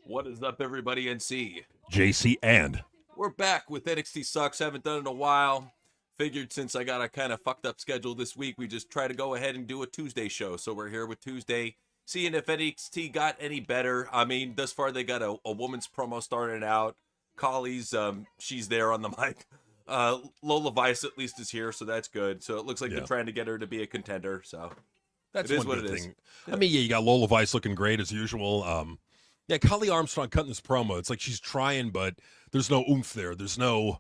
What is up, everybody? NC. JC and We're back with NXT Sucks. Haven't done it in a while. Figured since I got a kind of fucked up schedule this week, we just try to go ahead and do a Tuesday show. So we're here with Tuesday, seeing if NXT got any better. I mean, thus far they got a woman's promo starting out. Collie's, she's there on the mic. Lola Vice at least is here, so that's good. So it looks like they're trying to get her to be a contender. So that's it is one what good it is. thing. I mean, you got Lola Vice looking great as usual. Yeah, Collie Armstrong cutting this promo. It's like she's trying, but there's no oomph there. There's no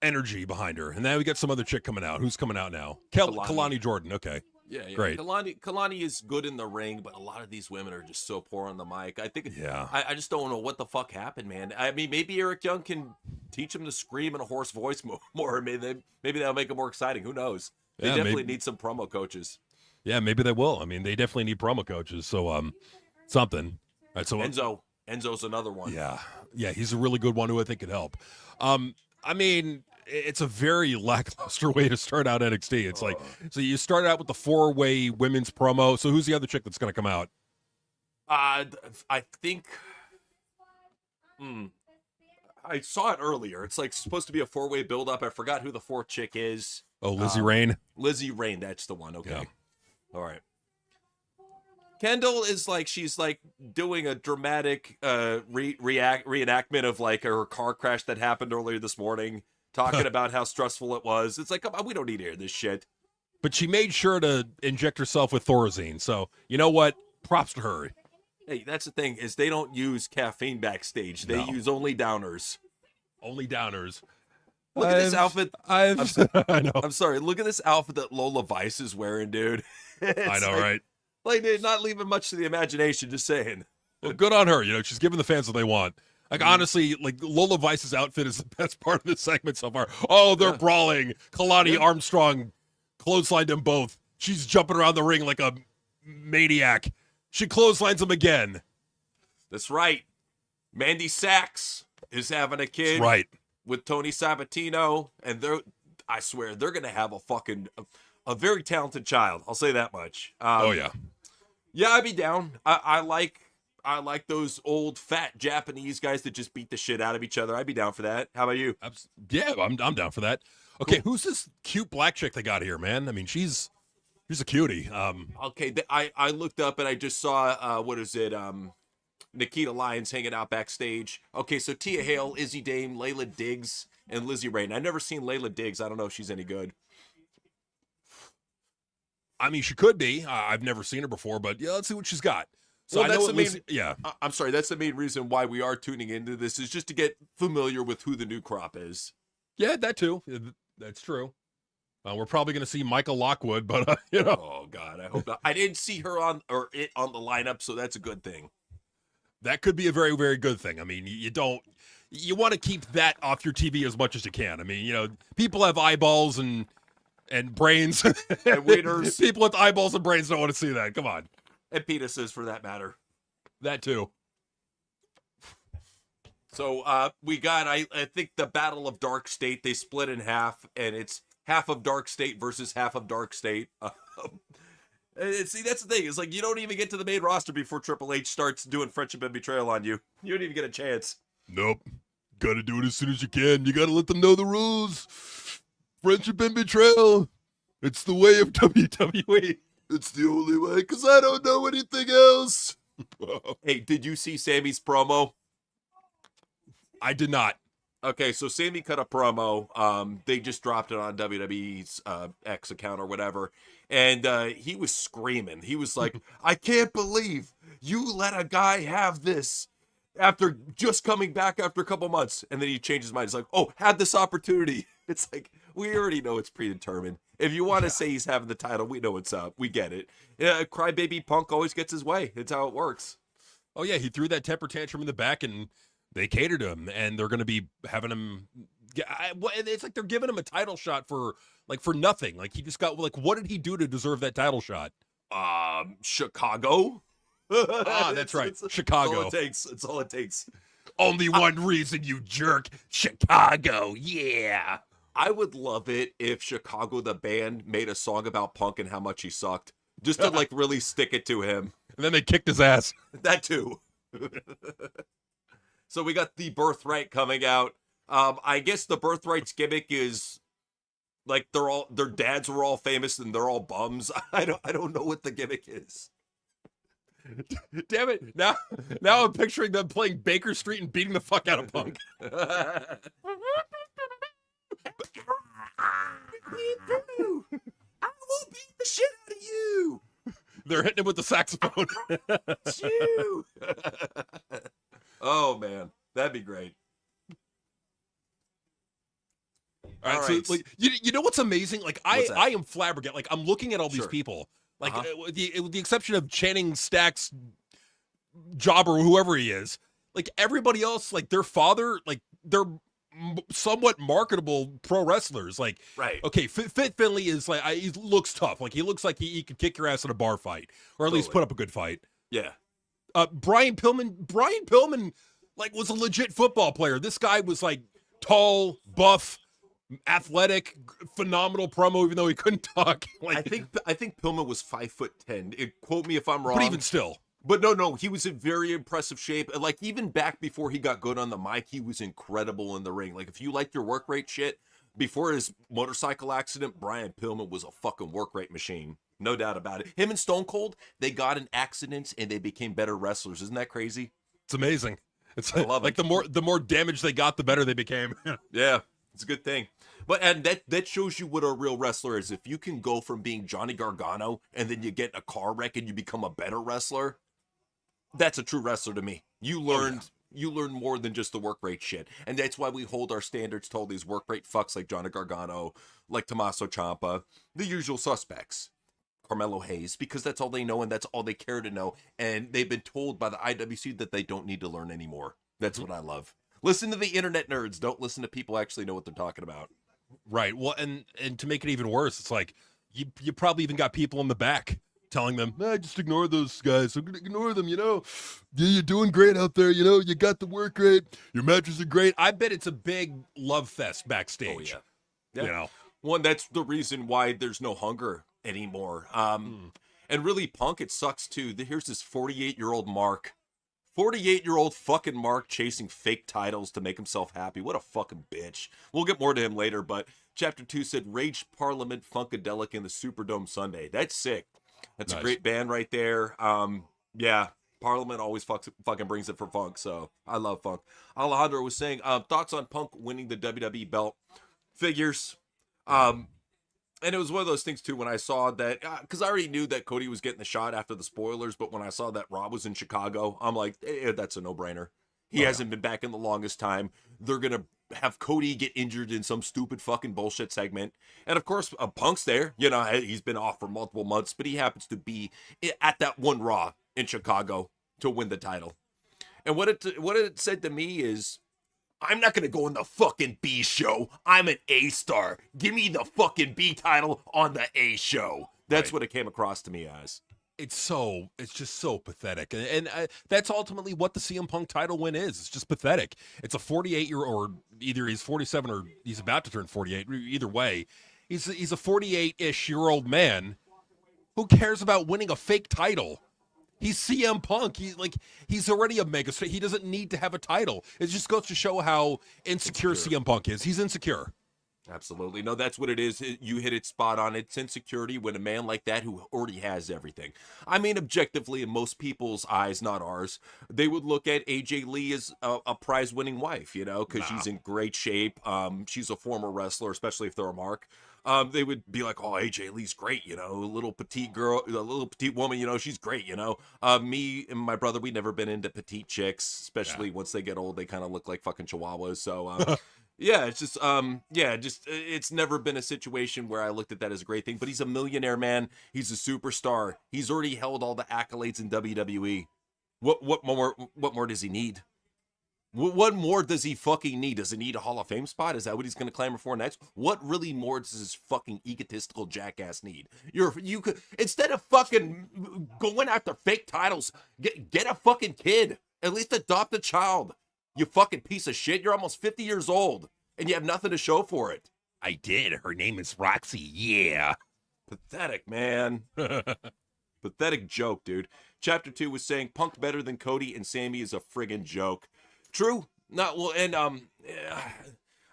energy behind her. And now we got some other chick coming out. Who's coming out now? Kalani Jordan. Okay. Yeah. Great. Kalani is good in the ring, but a lot of these women are just so poor on the mic. I think. Yeah. I just don't know what the fuck happened, man. I mean, maybe Eric Young can teach him to scream in a hoarse voice more. Maybe that'll make it more exciting. Who knows? They definitely need some promo coaches. Yeah, maybe they will. I mean, they definitely need promo coaches. So, something. All right, so Enzo's another one. Yeah, he's a really good one who I think could help. I mean, it's a very lackluster way to start out NXT. It's like, so you start out with the 4-way women's promo. So who's the other chick that's going to come out? I think. I saw it earlier. It's like supposed to be a 4-way build-up. I forgot who the fourth chick is. Oh, Lizzie Rain. Lizzie Rain, that's the one. Okay. Yeah. All right. Kendall is like, she's like doing a dramatic reenactment of like her car crash that happened earlier this morning, talking about how stressful it was. It's like, come on, we don't need to hear this shit. But she made sure to inject herself with Thorazine. So, you know what? Props to her. Hey, that's the thing, is they don't use caffeine backstage. They use only downers. Only downers. Look at this outfit. I know. I'm sorry. Look at this outfit that Lola Vice is wearing, dude. I know, right? Like, they're not leaving much to the imagination, just saying. Well, good on her. You know, she's giving the fans what they want. Like, honestly, like, Lola Vice's outfit is the best part of this segment so far. Oh, they're brawling. Kalani Armstrong clotheslined them both. She's jumping around the ring like a maniac. She clotheslines him again. That's right. Mandy Sachs is having a kid. That's right. With Tony Sabatino, and I swear, they're going to have a very talented child. I'll say that much. Yeah, I'd be down. I like those old fat Japanese guys that just beat the shit out of each other. I'd be down for that. How about you? Yeah, I'm down for that. Okay, Who's this cute black chick they got here, man? I mean, she's a cutie. Okay, I looked up and I just saw what is it? Nikita Lyons hanging out backstage. Okay, so Tia Hale, Izzy Dame, Layla Diggs, and Lizzie Rain. I've never seen Layla Diggs. I don't know if she's any good. I mean, she could be. I've never seen her before, but yeah, let's see what she's got. So well, I know I'm sorry. That's the main reason why we are tuning into this, is just to get familiar with who the new crop is. Yeah, that too. That's true. We're probably going to see Michael Lockwood, but you know. Oh God, I hope not. I didn't see her on the lineup, so that's a good thing. That could be a very, very good thing. I mean, you want to keep that off your TV as much as you can. I mean, you know, people have eyeballs and brains. And wieners. People with eyeballs and brains don't want to see that. Come on. And penises, for that matter. That too. So we got, I think, the Battle of Dark State. They split in half, and it's half of Dark State versus half of Dark State. See, that's the thing. It's like, you don't even get to the main roster before Triple H starts doing friendship and betrayal on you. You don't even get a chance. Nope. Gotta do it as soon as you can. You gotta let them know the rules. Friendship and betrayal. It's the way of WWE. It's the only way, because I don't know anything else. Hey, did you see Sammy's promo? I did not. Okay, so Sammy cut a promo. They just dropped it on WWE's X account or whatever. And he was screaming. He was like, I can't believe you let a guy have this after just coming back after a couple months. And then he changed his mind. He's like, oh, had this opportunity. It's like, we already know it's predetermined. If you want to say he's having the title, we know what's up. We get it. Crybaby Punk always gets his way. It's how it works. Oh, yeah, he threw that temper tantrum in the back, and they catered to him, and they're going to be having him. It's like they're giving him a title shot for nothing. Like, he just got, like, what did he do to deserve that title shot? Chicago. That's right. Chicago. It's all it takes. Only one reason, you jerk. Chicago. Yeah. I would love it if Chicago, the band, made a song about Punk and how much he sucked. Just to, like, really stick it to him. And then they kicked his ass. That too. So we got the Birthright coming out. I guess the Birthright's gimmick is like their dads were all famous and they're all bums. I don't know what the gimmick is. Damn it! Now I'm picturing them playing Baker Street and beating the fuck out of Punk. I will beat the shit out of you. They're hitting him with the saxophone. Chew. Oh man, that'd be great. All right. So like, you know what's amazing? Like I am flabbergasted. Like I'm looking at all these people. Like with the exception of Channing Stack's job or whoever he is, like everybody else, like their father, like they're somewhat marketable pro wrestlers. Like, right. Okay, Fit Finley is like, he looks tough. Like he looks like he could kick your ass in a bar fight, or at least put up a good fight. Yeah. Brian Pillman, like was a legit football player. This guy was like tall, buff, athletic, phenomenal promo, even though he couldn't talk. Like I think Pillman was 5'10". Quote me if I'm wrong. But even still. But no, he was in very impressive shape. Like even back before he got good on the mic, he was incredible in the ring. Like if you liked your work rate shit, before his motorcycle accident, Brian Pillman was a fucking work rate machine. No doubt about it. Him and Stone Cold, they got in accidents and they became better wrestlers. Isn't that crazy? It's amazing. It's like the more damage they got, the better they became. Yeah, it's a good thing. But and that shows you what a real wrestler is. If you can go from being Johnny Gargano and then you get in a car wreck and you become a better wrestler, that's a true wrestler to me. You learn more than just the work rate shit. And that's why we hold our standards to all these work rate fucks like Johnny Gargano, like Tommaso Ciampa, the usual suspects. Carmelo Hayes, because that's all they know and that's all they care to know. And they've been told by the IWC that they don't need to learn anymore. That's what I love. Listen to the internet nerds. Don't listen to people who actually know what they're talking about. Right. Well, and to make it even worse, it's like you probably even got people in the back telling them, just ignore those guys. I'm going to ignore them, Yeah, you're doing great out there. You got the work rate. Your matches are great. I bet it's a big love fest backstage. Oh, yeah. One, that's the reason why there's no hunger anymore. And really, Punk, it sucks too. Here's this 48-year-old Mark. 48-year-old fucking Mark chasing fake titles to make himself happy. What a fucking bitch. We'll get more to him later, but Chapter 2 said, Rage Parliament Funkadelic in the Superdome Sunday. That's sick. That's nice. A great band right there. Yeah, Parliament always fucking brings it for Funk, so I love Funk. Alejandro was saying, thoughts on Punk winning the WWE belt? Figures. And it was one of those things, too, when I saw that, because I already knew that Cody was getting the shot after the spoilers, but when I saw that Raw was in Chicago, I'm like, that's a no-brainer. He hasn't been back in the longest time. They're going to have Cody get injured in some stupid fucking bullshit segment. And, of course, Punk's there. He's been off for multiple months, but he happens to be at that one Raw in Chicago to win the title. And what it said to me is, I'm not going to go in the fucking B show. I'm an A star. Give me the fucking B title on the A show. That's what it came across to me as. It's just so pathetic. And that's ultimately what the CM Punk title win is. It's just pathetic. It's a 48-year-old, either he's 47 or he's about to turn 48. Either way, he's a 48-ish-year-old man who cares about winning a fake title. He's CM Punk. He's already a megastar. He doesn't need to have a title. It just goes to show how insecure CM Punk is. He's insecure. Absolutely. No, that's what it is. You hit it spot on. It's insecurity when a man like that who already has everything. I mean, objectively, in most people's eyes, not ours, they would look at AJ Lee as a prize-winning wife, because she's in great shape. She's a former wrestler, especially if they're a mark. They would be like, oh, AJ Lee's great, a little petite girl, a little petite woman, she's great, Me and my brother, we never been into petite chicks, especially once they get old, they kind of look like fucking chihuahuas. So, yeah, it's just, it's never been a situation where I looked at that as a great thing, but he's a millionaire, man. He's a superstar. He's already held all the accolades in WWE. What more does he need? What more does he fucking need? Does he need a Hall of Fame spot? Is that what he's going to clamor for next? What really more does this fucking egotistical jackass need? You could, instead of fucking going after fake titles, get a fucking kid. At least adopt a child. You fucking piece of shit. You're almost 50 years old, and you have nothing to show for it. I did. Her name is Roxy. Yeah. Pathetic, man. Pathetic joke, dude. Chapter 2 was saying Punk better than Cody and Sammy is a friggin' joke. True. Not well, and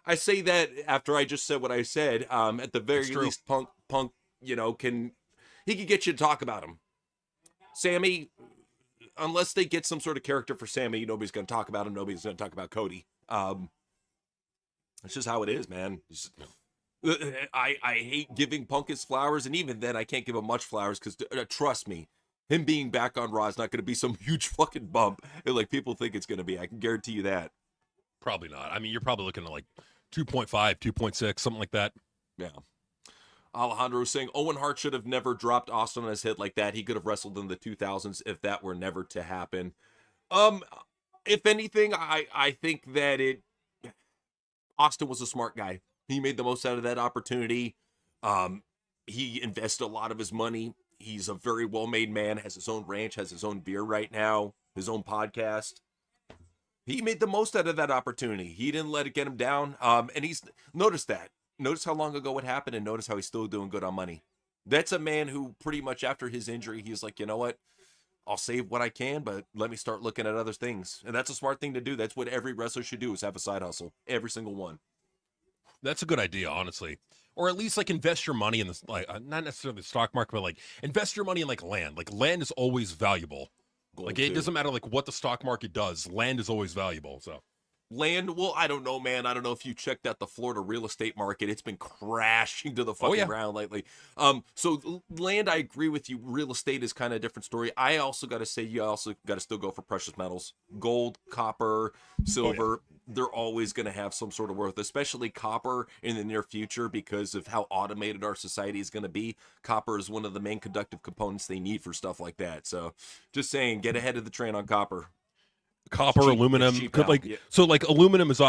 I say that after I just said what I said. At the very least, Punk, he can get you to talk about him. Sammy, unless they get some sort of character for Sammy, nobody's going to talk about him. Nobody's going to talk about Cody. It's just how it is, man. I hate giving Punk his flowers, and even then, I can't give him much flowers because trust me, him being back on Raw is not going to be some huge fucking bump like people think it's going to be. I can guarantee you that. Probably not. I mean, you're probably looking at like 2.5, 2.6, something like that. Yeah. Alejandro was saying Owen Hart should have never dropped Austin on his head like that. He could have wrestled in the 2000s if that were never to happen. If anything, I think that Austin was a smart guy. He made the most out of that opportunity. He invested a lot of his money. He's a very well-made man, has his own ranch, has his own beer right now, his own podcast. He made the most out of that opportunity. He didn't let it get him down. And notice that. Notice how long ago it happened, and notice how he's still doing good on money. That's a man who pretty much after his injury, he's like, you know what? I'll save what I can, but let me start looking at other things. And that's a smart thing to do. That's what every wrestler should do, is have a side hustle. Every single one. That's a good idea, honestly. Or at least like invest your money in this, like not necessarily the stock market, but like invest your money in like land. Like land is always valuable. Gold like it too. doesn't matter like what the stock market does. Land is always valuable. So land, well, I don't know, man. I don't know if you checked out the Florida real estate market. It's been crashing to the fucking ground lately. So land, I agree with you. Real estate is kind of a different story. I also got to say, you also got to still go for precious metals. Gold, copper, silver. They're always going to have some sort of worth, especially copper in the near future because of how automated our society is going to be. Copper is one of the main conductive components they need for stuff like that. So just saying, get ahead of the train on copper. Copper, aluminum, so like aluminum is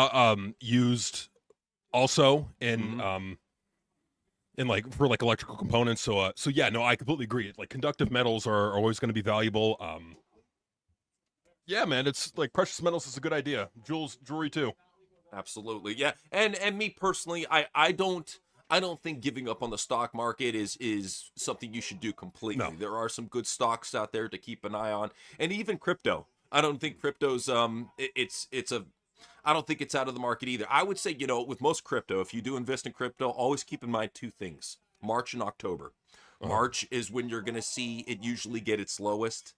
used also in like for like electrical components. So yeah, no, I completely agree. Like conductive metals are always going to be valuable. Yeah, man, it's like precious metals is a good idea. Jewelry too. Absolutely, yeah. And me personally, I don't think giving up on the stock market is something you should do completely. No. There are some good stocks out there to keep an eye on, and even crypto. I don't think crypto's I don't think it's out of the market either. I would say, with most crypto, if you do invest in crypto, always keep in mind two things: March and October. March is when you're going to see it usually get its lowest,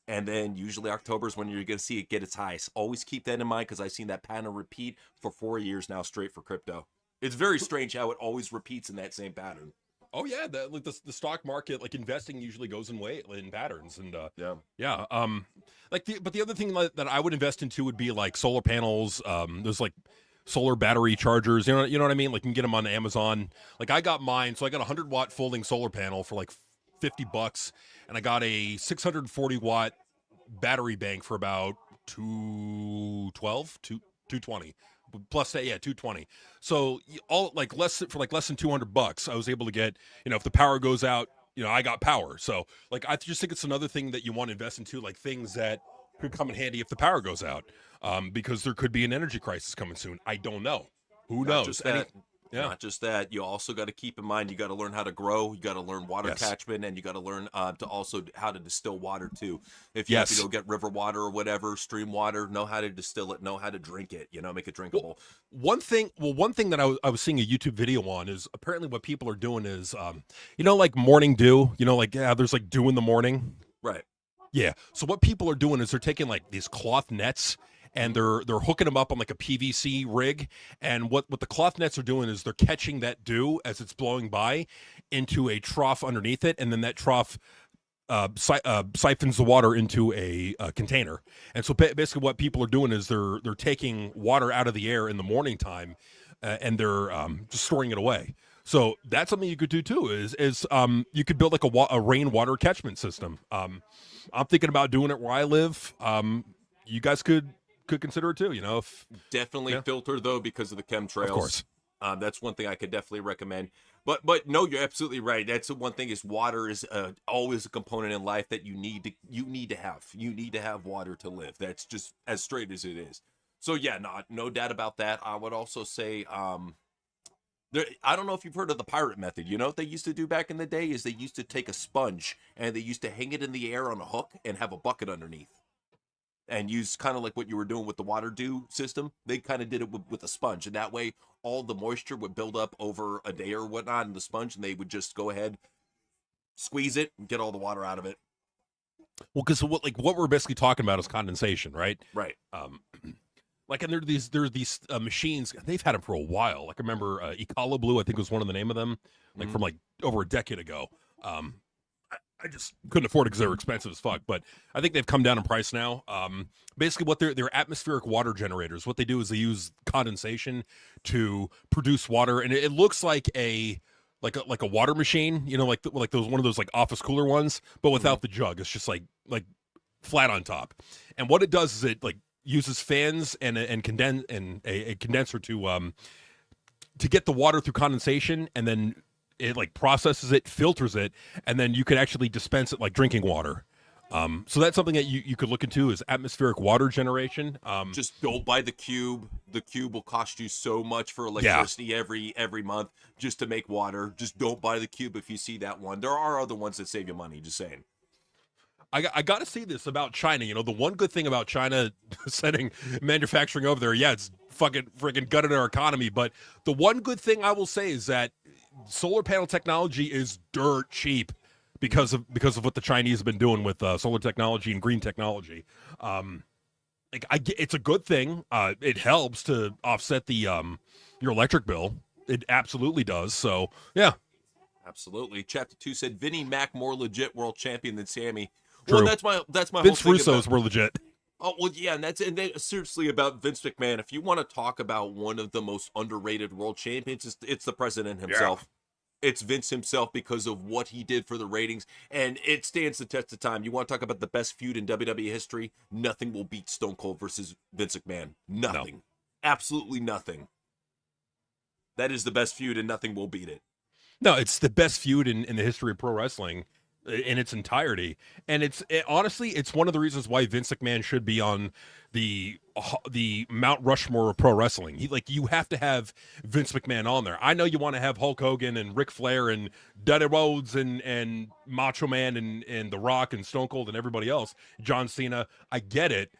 and then usually October is when you're going to see it get its highest. Always keep that in mind because I've seen that pattern repeat for 4 years now straight for crypto. It's very strange how it always repeats in that same pattern. Oh yeah, the stock market, like investing usually goes in patterns, and but the other thing that I would invest into would be like solar panels. There's like solar battery chargers. You know what I mean? Like you can get them on Amazon. Like I got mine, so I got a 100-watt folding solar panel for like $50, and I got a 640-watt battery bank for about $220. Plus that, 220. So all like less than $200, I was able to get, if the power goes out, I got power. So like I just think it's another thing that you want to invest into, like things that could come in handy if the power goes out, because there could be an energy crisis coming soon. I don't know. Who knows? Just that. Not just that, you also got to keep in mind you got to learn how to grow, you got to learn water catchment, and you got to learn to also how to distill water too. If you have to go get river water or whatever, stream water, know how to distill it, know how to drink it, make it drinkable. One thing that I was seeing a YouTube video on is apparently what people are doing is like morning dew, there's like dew in the morning. Right. Yeah. So what people are doing is they're taking like these cloth nets and they're hooking them up on like a PVC rig. And what the cloth nets are doing is they're catching that dew as it's blowing by into a trough underneath it. And then that trough siphons the water into a container. And so basically what people are doing is they're taking water out of the air in the morning time and they're just storing it away. So that's something you could do too, is you could build like a rainwater catchment system. I'm thinking about doing it where I live. You guys could consider it too, Definitely filter though because of the chemtrails. Of course. That's one thing I could definitely recommend. But no, you're absolutely right. That's the one thing is water is always a component in life that you need to have. You need to have water to live. That's just as straight as it is. So yeah, no doubt about that. I would also say I don't know if you've heard of the pirate method. You know what they used to do back in the day is they used to take a sponge and they used to hang it in the air on a hook and have a bucket underneath. And use kind of like what you were doing with the water dew system. They kind of did it with a sponge. And that way, all the moisture would build up over a day or whatnot in the sponge. And they would just go ahead, squeeze it, and get all the water out of it. Well, because what we're basically talking about is condensation, right? Right. Like, and there are these machines. They've had them for a while. Like, I remember Ecolo Blue, I think was one of the name of them, like from like over a decade ago. I just couldn't afford it because they were expensive as fuck. But I think they've come down in price now. Basically, what they're atmospheric water generators. What they do is they use condensation to produce water, and it looks like a water machine. You know, like those one of those like office cooler ones, but without the jug. It's just like flat on top. And what it does is it like uses fans and a condenser to get the water through condensation, and then it like processes it, filters it, and then you could actually dispense it like drinking water. So that's something that you could look into is atmospheric water generation. Just don't buy the cube. The cube will cost you so much for electricity every month just to make water. Just don't buy the cube if you see that one. There are other ones that save you money, just saying. I got to say this about China. You know, the one good thing about China sending manufacturing over there, yeah, it's fucking freaking gutted our economy. But the one good thing I will say is that solar panel technology is dirt cheap because of what the Chinese have been doing with solar technology and green technology. It's a good thing. It helps to offset the your electric bill. It absolutely does. So yeah, absolutely. Chapter 2 said Vinnie Mac more legit world champion than Sammy. True. Well, that's my Vince whole thing Russo's were legit. Oh well, yeah, and seriously about Vince McMahon. If you want to talk about one of the most underrated world champions, it's the president himself. Yeah. It's Vince himself because of what he did for the ratings, and it stands the test of time. You want to talk about the best feud in WWE history? Nothing will beat Stone Cold versus Vince McMahon. Nothing, no. Absolutely nothing. That is the best feud, and nothing will beat it. No, it's the best feud in the history of pro wrestling in its entirety, and honestly, it's one of the reasons why Vince McMahon should be on the Mount Rushmore of pro wrestling. You have to have Vince McMahon on there. I know you want to have Hulk Hogan and Ric Flair and Dudley Rhodes and Macho Man and The Rock and Stone Cold and everybody else, John Cena. I get it.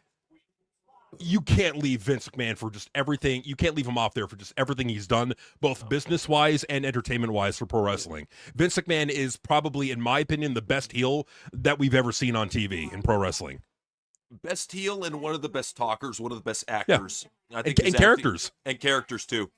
You can't leave Vince McMahon for just everything. You can't leave him off there for just everything he's done, both business-wise and entertainment-wise for pro wrestling. Vince McMahon is probably, in my opinion, the best heel that we've ever seen on TV in pro wrestling. Best heel and one of the best talkers, one of the best actors. Yeah. And characters. And characters, too.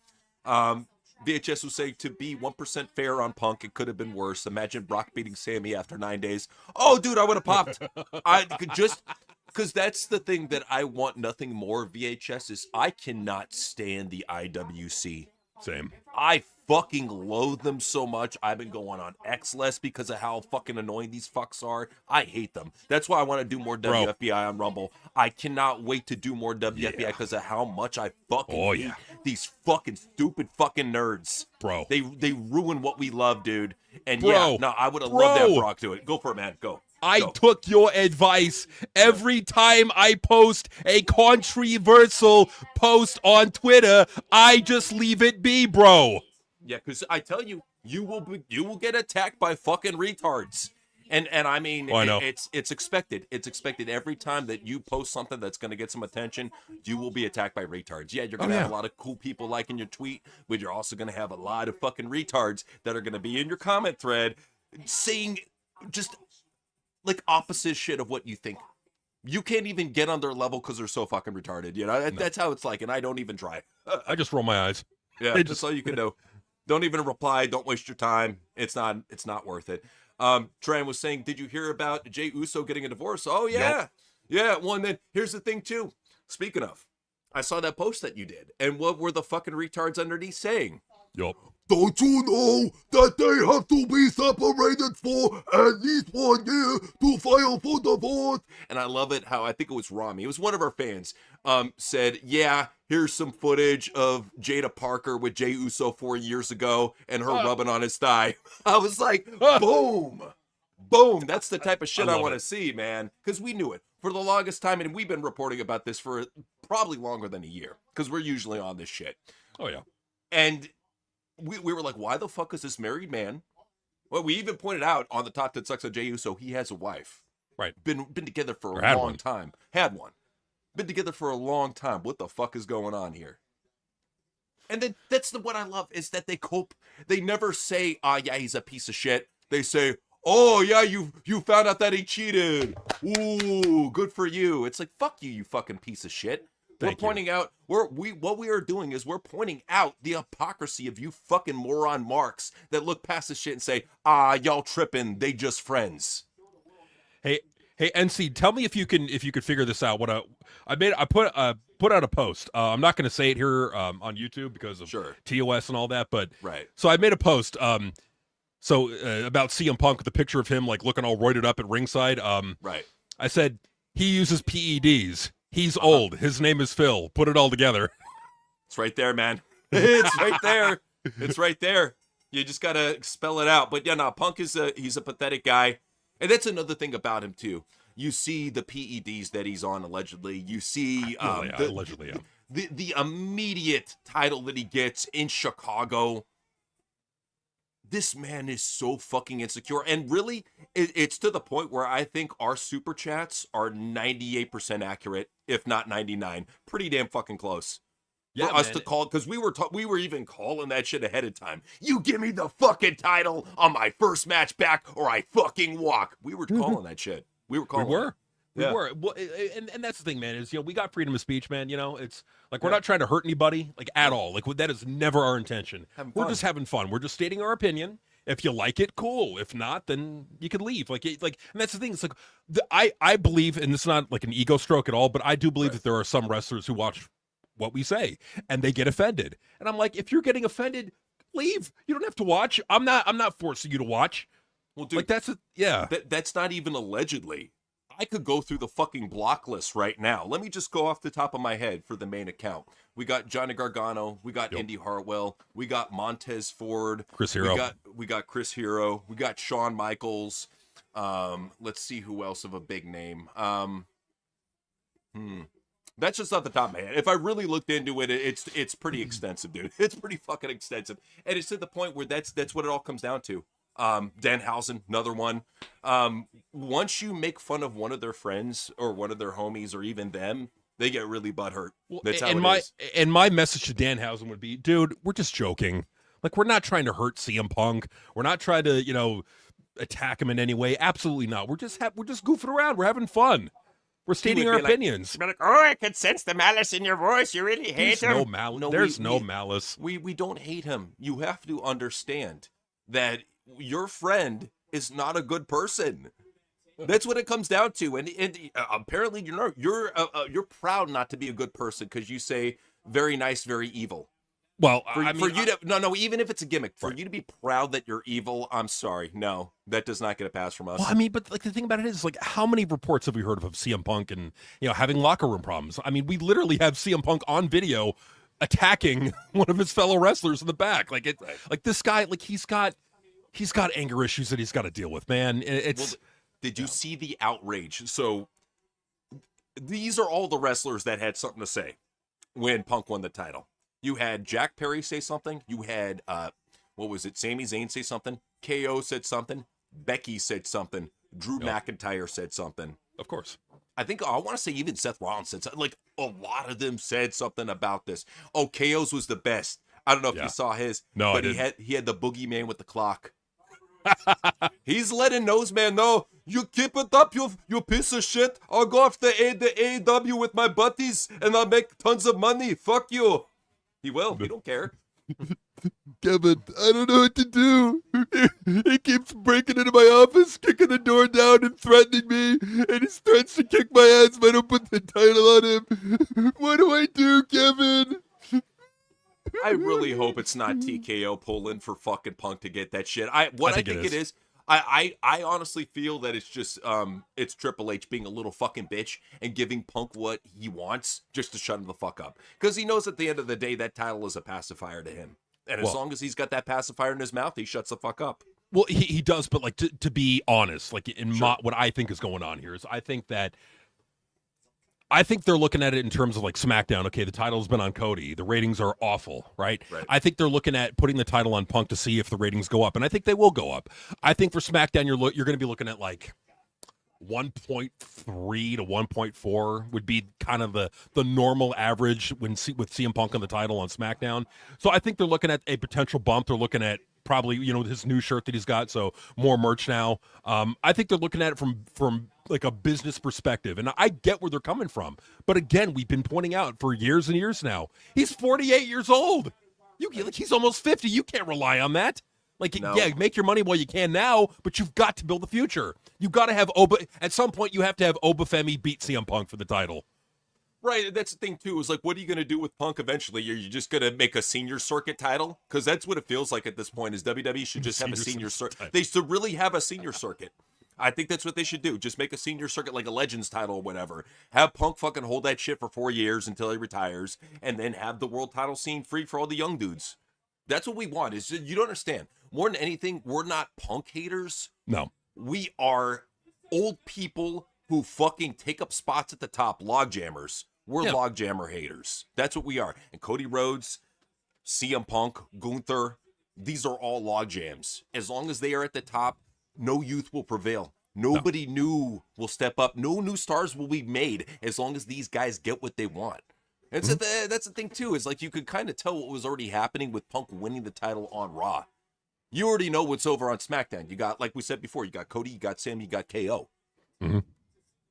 VHS was saying, to be 1% fair on Punk, it could have been worse. Imagine Brock beating Sammy after 9 days. Oh, dude, I would have popped. I could just... Because that's the thing that I want nothing more, VHS, is I cannot stand the IWC. Same. I fucking loathe them so much. I've been going on X less because of how fucking annoying these fucks are. I hate them. That's why I want to do more WFBI on Rumble. I cannot wait to do more WFBI because of how much I fucking hate these fucking stupid fucking nerds. Bro. They ruin what we love, dude. And I would have loved that Brock do it. Go for it, man. Go. I took your advice. Every time I post a controversial post on Twitter, I just leave it be, bro. Yeah, because I tell you, you will get attacked by fucking retards. And I mean, I know. It's expected. It's expected every time that you post something that's going to get some attention, you will be attacked by retards. Yeah, you're going to have a lot of cool people liking your tweet, but you're also going to have a lot of fucking retards that are going to be in your comment thread saying just like opposite shit of what you think. You can't even get on their level because they're so fucking retarded. You know, that's how it's like, and I don't even try. I just roll my eyes. Yeah, that's all you can do. Don't even reply. Don't waste your time. It's not worth it. Tran was saying, did you hear about Jey Uso getting a divorce? Oh, yeah. Nope. Yeah, well, and then here's the thing, too. Speaking of, I saw that post that you did. And what were the fucking retards underneath saying? Yup. Don't you know that they have to be separated for at least 1 year to file for divorce? And I love it how, I think it was Rami, it was one of our fans, said, yeah, here's some footage of Jada Parker with Jey Uso 4 years ago and her rubbing on his thigh. I was like, boom. Boom. That's the type of shit I want to see, man. Because we knew it for the longest time, and we've been reporting about this for probably longer than a year because we're usually on this shit. Oh, yeah. And we were like, why the fuck is this married man? Well, we even pointed out on the Top That Sucks on Jey Uso, he has a wife. Right. Been together for Or a had long one. time. Had one. Been together for a long time. What the fuck is going on here? And then that's what I love is that they cope. They never say, yeah, he's a piece of shit. They say, oh yeah, you found out that he cheated. Ooh, good for you. It's like, fuck you, you fucking piece of shit. Thank We're pointing out what we are doing is we're pointing out the hypocrisy of you fucking moron marks that look past this shit and say, y'all tripping, they just friends. Hey, NC, tell me if you could figure this out. I put out a post. I'm not going to say it here on YouTube because of TOS and all that, but right. So I made a post. About CM Punk with a picture of him like looking all roided up at ringside. Right. I said he uses PEDs. He's old. His name is Phil. Put it all together. It's right there, man. It's right there. It's right there. You just gotta spell it out. But yeah, no, Punk he's a pathetic guy. And that's another thing about him too. You see the PEDs that he's on allegedly. You see allegedly, yeah. The immediate title that he gets in Chicago. This man is so fucking insecure. And really, it's to the point where I think our super chats are 98% accurate, if not 99. Pretty damn fucking close. Yeah, for us to call, because we were even calling that shit ahead of time. You give me the fucking title on my first match back, or I fucking walk. We were calling that shit. We were calling. We were. Well, and that's the thing, man. Is we got freedom of speech, man. It's like we're not trying to hurt anybody, like at all. Like that is never our intention. We're just having fun. We're just stating our opinion. If you like it, cool. If not, then you can leave. And that's the thing. It's like I believe, and it's not like an ego stroke at all, but I do believe that there are some wrestlers who watch what we say and they get offended. And I'm like, if you're getting offended, leave. You don't have to watch. I'm not forcing you to watch. Well, dude, that's not even allegedly. I could go through the fucking block list right now. Let me just go off the top of my head for the main account. We got Johnny Gargano. We got Indy Hartwell. We got Montez Ford. Chris Hero. We got Chris Hero. We got Shawn Michaels. Let's see who else of a big name. That's just off the top of my head. If I really looked into it, it's pretty extensive, dude. It's pretty fucking extensive. And it's to the point where that's what it all comes down to. Danhausen, another one. Once you make fun of one of their friends or one of their homies or even them, they get really butthurt. That's how it is. And my message to Danhausen would be, dude, we're just joking. Like, we're not trying to hurt CM Punk. We're not trying to, attack him in any way. Absolutely not. We're just goofing around. We're having fun. We're stating our opinions. Like, oh, I can sense the malice in your voice. You really hate him. There's no malice. We don't hate him. You have to understand that your friend is not a good person. That's what it comes down to. And apparently you're proud not to be a good person because you say very nice, very evil. Well, even if it's a gimmick, for you to be proud that you're evil, I'm sorry. No, that does not get a pass from us. Well, but the thing about it is, how many reports have we heard of CM Punk and, having locker room problems? We literally have CM Punk on video attacking one of his fellow wrestlers in the back. Like this guy, he's got anger issues that he's got to deal with, man. Did you see the outrage? So these are all the wrestlers that had something to say when Punk won the title. You had Jack Perry say something. You had, Sami Zayn say something. KO said something. Becky said something. Drew McIntyre said something. Of course. I want to say even Seth Rollins said something. Like, a lot of them said something about this. Oh, KO's was the best. I don't know if you saw his. No, but he had the boogeyman with the clock. He's letting Noseman know, you keep it up, you piece of shit. I'll go after the AEW with my buddies and I'll make tons of money. Fuck you. He will. He don't care. Kevin, I don't know what to do. He keeps breaking into my office, kicking the door down and threatening me, and he threatens to kick my ass if I don't put the title on him. What do I do, Kevin? I really hope it's not TKO pulling for fucking Punk to get that shit. I think it is. I honestly feel that it's just it's Triple H being a little fucking bitch and giving Punk what he wants just to shut him the fuck up. Because he knows at the end of the day that title is a pacifier to him. And as long as he's got that pacifier in his mouth, he shuts the fuck up. Well, he does, but to be honest, what I think is going on here is I think that I think they're looking at it in terms of like SmackDown. Okay, the title's been on Cody. The ratings are awful, right? I think they're looking at putting the title on Punk to see if the ratings go up, and I think they will go up. I think for SmackDown, you're going to be looking at like 1.3 to 1.4 would be kind of the normal average with CM Punk on the title on SmackDown. So I think they're looking at a potential bump. They're looking at probably, his new shirt that he's got, so more merch now. I think they're looking at it from like a business perspective, and I get where they're coming from. But again, we've been pointing out for years and years now, he's 48 years old. He's almost 50. You can't rely on that. No. Yeah, make your money while you can now, but you've got to build the future. You've got to have at some point, you have to have Obafemi beat CM Punk for the title. Right, that's the thing, too, is like, what are you going to do with Punk eventually? Are you just going to make a senior circuit title? Because that's what it feels like at this point, is WWE should just have a senior circuit. They should really have a senior circuit. I think that's what they should do. Just make a senior circuit like a Legends title or whatever. Have Punk fucking hold that shit for 4 years until he retires, and then have the world title scene free for all the young dudes. That's what we want. Is you don't understand. More than anything, we're not Punk haters. No. We are old people who fucking take up spots at the top, log jammers. We're log jammer haters. That's what we are. And Cody Rhodes, CM Punk, Gunther, these are all log jams. As long as they are at the top, no youth will prevail. Nobody new will step up. No new stars will be made as long as these guys get what they want. And so that's the thing, too, is like you could kind of tell what was already happening with Punk winning the title on Raw. You already know what's over on SmackDown. You got, like we said before, you got Cody, you got Sam, you got KO. Mm-hmm.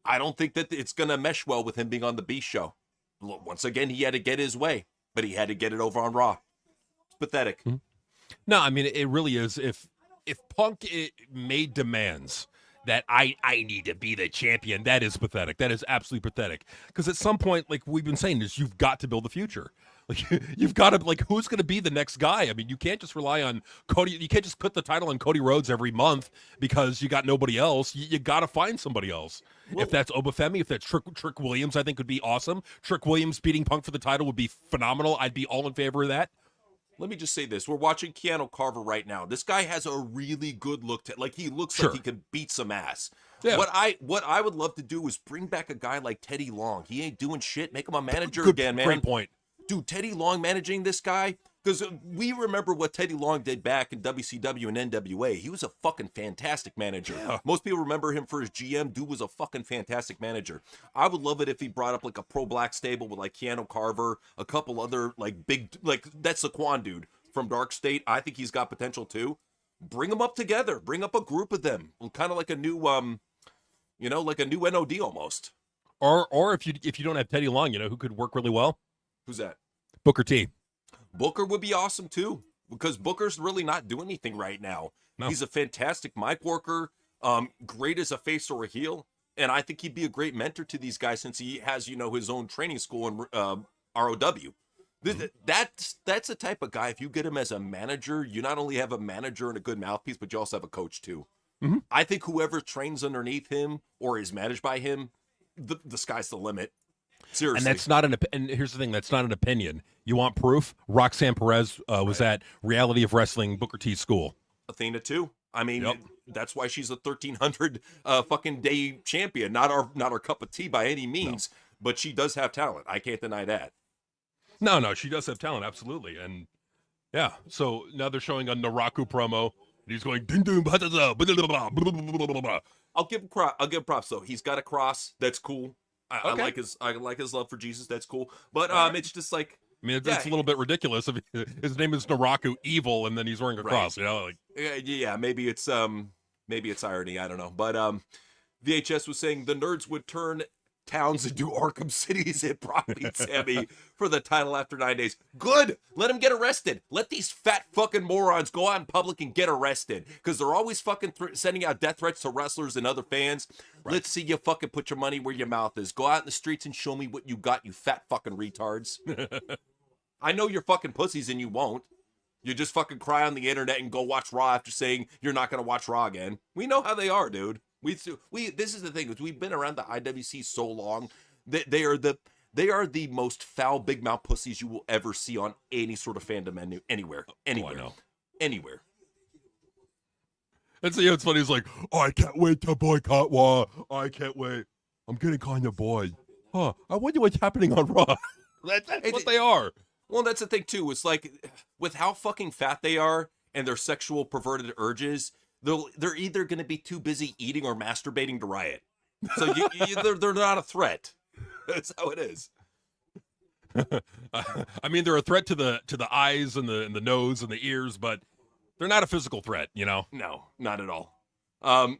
I don't think that it's going to mesh well with him being on the Beast show. Once again, he had to get his way, but he had to get it over on Raw. It's pathetic. Mm-hmm. No, I mean, it really is. If Punk made demands that I need to be the champion, that is pathetic. That is absolutely pathetic. Because at some point, like we've been saying, is you've got to build the future. Like you've got to, like, who's going to be the next guy? I mean, you can't just rely on Cody. You can't just put the title on Cody Rhodes every month because you got nobody else. You got to find somebody else. Well, if that's Obafemi, if that's Trick Williams, I think would be awesome. Trick Williams beating Punk for the title would be phenomenal. I'd be all in favor of that. Let me just say this. We're watching Keanu Carver right now. This guy has a really good look to, like, he looks like he can beat some ass. Yeah. What I would love to do is bring back a guy like Teddy Long. He ain't doing shit. Make him a manager again, man. Great point. Dude, Teddy Long managing this guy? Because we remember what Teddy Long did back in WCW and NWA. He was a fucking fantastic manager. Yeah. Most people remember him for his GM. Dude was a fucking fantastic manager. I would love it if he brought up like a pro black stable with like Keanu Carver, a couple other like big, like that Saquon dude from Dark State. I think he's got potential too. Bring them up together. Bring up a group of them. Kind of like a new, like a new NOD almost. Or if you don't have Teddy Long, who could work really well? Who's that? Booker T. Booker would be awesome too, because Booker's really not doing anything right now. No. He's a fantastic mic worker, great as a face or a heel, and I think he'd be a great mentor to these guys since he has, his own training school in ROW. Mm-hmm. That's the type of guy, if you get him as a manager, you not only have a manager and a good mouthpiece, but you also have a coach too. Mm-hmm. I think whoever trains underneath him or is managed by him, the sky's the limit. Seriously. And that's not and here's the thing, that's not an opinion. You want proof? Roxanne Perez was at Reality of Wrestling Booker T school. Athena too. I mean, that's why she's a 1,300 fucking day champion. Not our cup of tea by any means, but she does have talent. I can't deny that. No, she does have talent, absolutely. And yeah, so now they're showing a Naraku promo, and he's going ding ding blah, blah, blah, blah, blah, blah. I'll give props though. He's got a cross. That's cool. I like his love for Jesus. That's cool. But it's just like, I mean, it's a little bit ridiculous. If his name is Naraku Evil, and then he's wearing a cross. Maybe it's irony. I don't know. But VHS was saying the nerds would turn towns into Arkham cities and probably Sammy for the title after 9 days. Good. Let him get arrested. Let these fat fucking morons go out in public and get arrested, because they're always fucking sending out death threats to wrestlers and other fans. Right. Let's see you fucking put your money where your mouth is. Go out in the streets and show me what you got, you fat fucking retards. I know you're fucking pussies and you won't. You just fucking cry on the internet and go watch Raw after saying you're not going to watch Raw again. We know how they are, dude. This is the thing, is we've been around the IWC so long that they are the most foul big mouth pussies you will ever see on any sort of fandom anywhere. Anywhere. And so it's funny. He's like, I can't wait to boycott Raw. I can't wait. I'm getting kind of bored. oh, I wonder what's happening on Raw. That's what they are. Well, that's the thing too. It's like with how fucking fat they are and their sexual perverted urges, they're either going to be too busy eating or masturbating to Riot. So they're not a threat. That's how it is. I mean, they're a threat to the eyes and the nose and the ears, but they're not a physical threat, you know? No, not at all.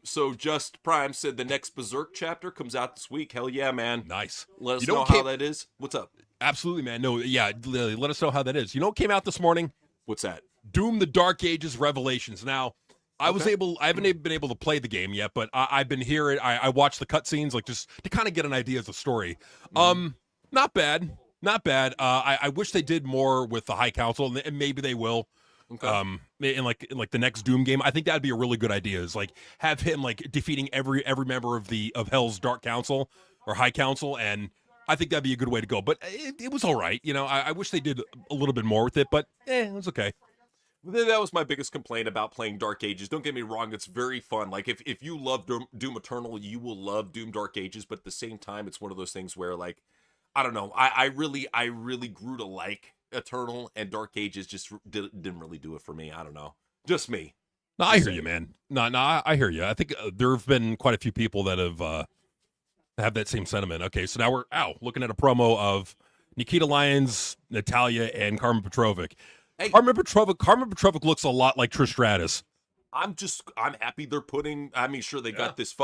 So Just Prime said the next Berserk chapter comes out this week. Hell yeah, man. Nice. Let us know how that is. What's up? Absolutely, man. No, yeah, let us know how that is. You know what came out this morning? What's that? Doom: The Dark Ages Revelations. Now, I haven't been able to play the game yet, but I've been hearing. I watched the cutscenes, like just to kind of get an idea of the story. Not bad. I wish they did more with the High Council, and maybe they will. Okay. In like the next Doom game, I think that'd be a really good idea. Is like have him like defeating every member of Hell's Dark Council or High Council, and I think that'd be a good way to go. But it was all right. You know, I wish they did a little bit more with it, but it was okay. That was my biggest complaint about playing Dark Ages. Don't get me wrong, it's very fun. Like, if you love Doom Eternal, you will love Doom Dark Ages, but at the same time, it's one of those things where, like, I don't know, I really grew to like Eternal, and Dark Ages just didn't really do it for me. I don't know. Just me. No, I hear you, man. No, I hear you. I think there have been quite a few people that have that same sentiment. Okay, so now we're looking at a promo of Nikita Lyons, Natalya, and Carmen Petrovic. Hey. Carmen Petrovic looks a lot like Trish Stratus. I'm happy they're putting, sure they got this